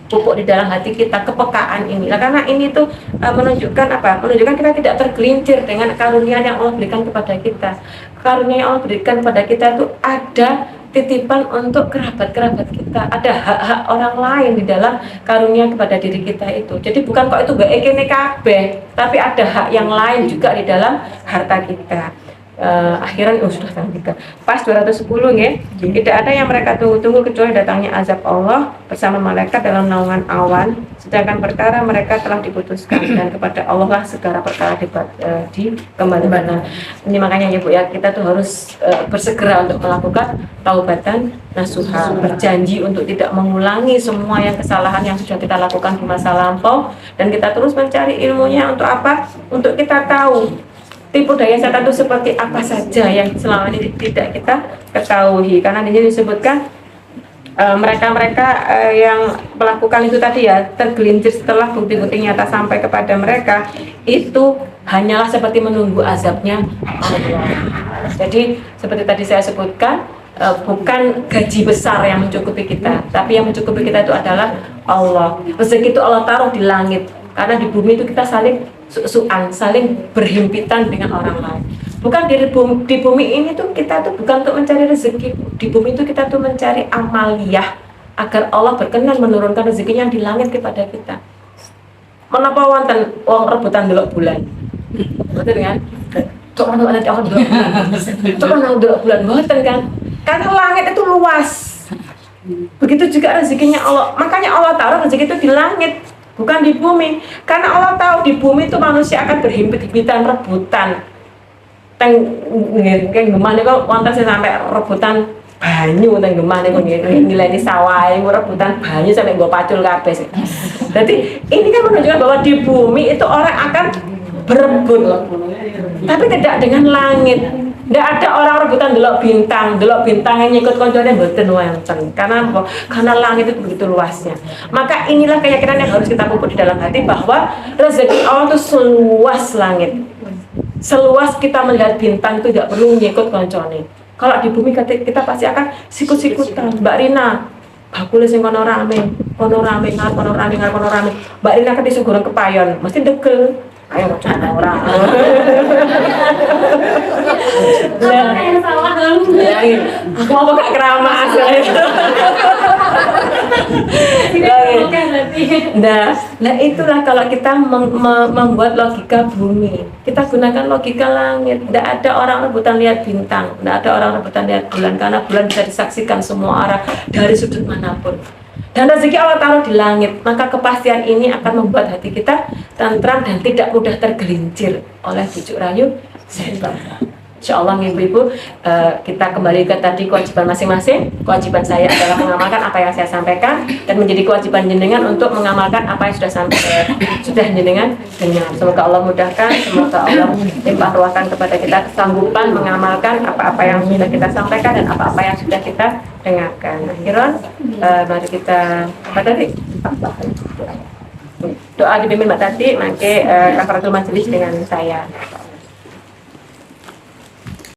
S1: pupuk di dalam hati kita, kepekaan ini. Nah, karena ini tuh menunjukkan apa? Menunjukkan kita tidak tergelincir dengan karunia yang Allah berikan kepada kita. Karunia yang Allah berikan kepada kita itu ada titipan untuk kerabat-kerabat kita, ada hak-hak orang lain di dalam karunia kepada diri kita itu. Jadi bukan kok itu baik kene kabeh, tapi ada hak yang lain juga di dalam harta kita. Akhiran sudah tanggal pas 210 ya. Tidak ada yang mereka tunggu-tunggu kecuali datangnya azab Allah bersama malaikat dalam naungan awan, sedangkan perkara mereka telah diputuskan dan kepada Allah lah segala perkara dikembalikan. Ini makanya ya Bu ya, kita tuh harus bersegera untuk melakukan taubatan nasuha, berjanji untuk tidak mengulangi semua yang kesalahan yang sudah kita lakukan di masa lampau, dan kita terus mencari ilmunya untuk apa? Untuk kita tahu tipu daya setan itu seperti apa saja yang selama ini tidak kita ketahui. Karena di sini disebutkan mereka-mereka yang melakukan itu tadi ya, tergelincir setelah bukti-bukti nyata sampai kepada mereka, itu hanyalah seperti menunggu azabnya Allah. Jadi seperti tadi saya sebutkan, bukan gaji besar yang mencukupi kita, tapi yang mencukupi kita itu adalah Allah. Rezeki itu Allah taruh di langit, karena di bumi itu kita saling suan, saling berhimpitan dengan orang lain. Bukan di bumi ini tuh kita tuh bukan untuk mencari rezeki. Di bumi itu kita tuh mencari amaliyah agar Allah berkenan menurunkan rezekinya di langit kepada kita. Menapa wonten wong rebutan delok bulan? Betul kan? Cok ana nanti Allah delok bulan. Cok ana delok bulan mboten kan? Karena langit itu luas. Begitu juga rezekinya Allah. Makanya Allah taruh rezeki itu di langit, bukan di bumi. Karena Allah tahu di bumi itu manusia akan berhimpit-himpitan rebutan. Teng gemane kok wonten sing sampai rebutan banyu teng gemane kok ngileni sawah, rebutan banyu sampai nggo pacul kabeh. Jadi ini kan menunjukkan bahwa di bumi itu orang akan berebut, tapi tidak dengan langit. Tidak ada orang rebutan delok bintang yang nyikut koncone mboten wonten. Karena apa? Karena langit itu begitu luasnya. Maka inilah keyakinan yang harus kita pupuk di dalam hati bahwa rezeki Allah itu seluas langit. Seluas kita melihat bintang itu tidak perlu nyikut koncone. Kalau di bumi kita pasti akan sikut-sikutan. Mbak Rina, bakule sing kono rame. Mbak Rina ketis goreng kepayon, mesti degel. Ayo orang.
S2: Yang salah
S1: Aku mau gak keramas. Nah, itulah kalau kita membuat logika bumi, kita gunakan logika langit. Tidak ada orang rebutan lihat bintang, tidak ada orang rebutan lihat bulan, karena bulan bisa disaksikan semua arah dari sudut manapun. Dan rezeki Allah taruh di langit, maka kepastian ini akan membuat hati kita tentram dan tidak mudah tergelincir oleh bujuk rayu setan. Insya Allah ibu-ibu, kita kembali ke tadi kewajiban masing-masing. Kewajiban saya adalah mengamalkan apa yang saya sampaikan, dan menjadi kewajiban jenengan untuk mengamalkan apa yang sudah jenengan dengar. Semoga Allah mudahkan, semoga Allah limpah ruahkan kepada kita kesanggupan mengamalkan apa-apa yang sudah kita sampaikan dan apa-apa yang sudah kita dengarkan. Akhiran, mari kita apa tadi? Doa dipimpin Mbak Tati, maka kafaratul majelis dengan saya.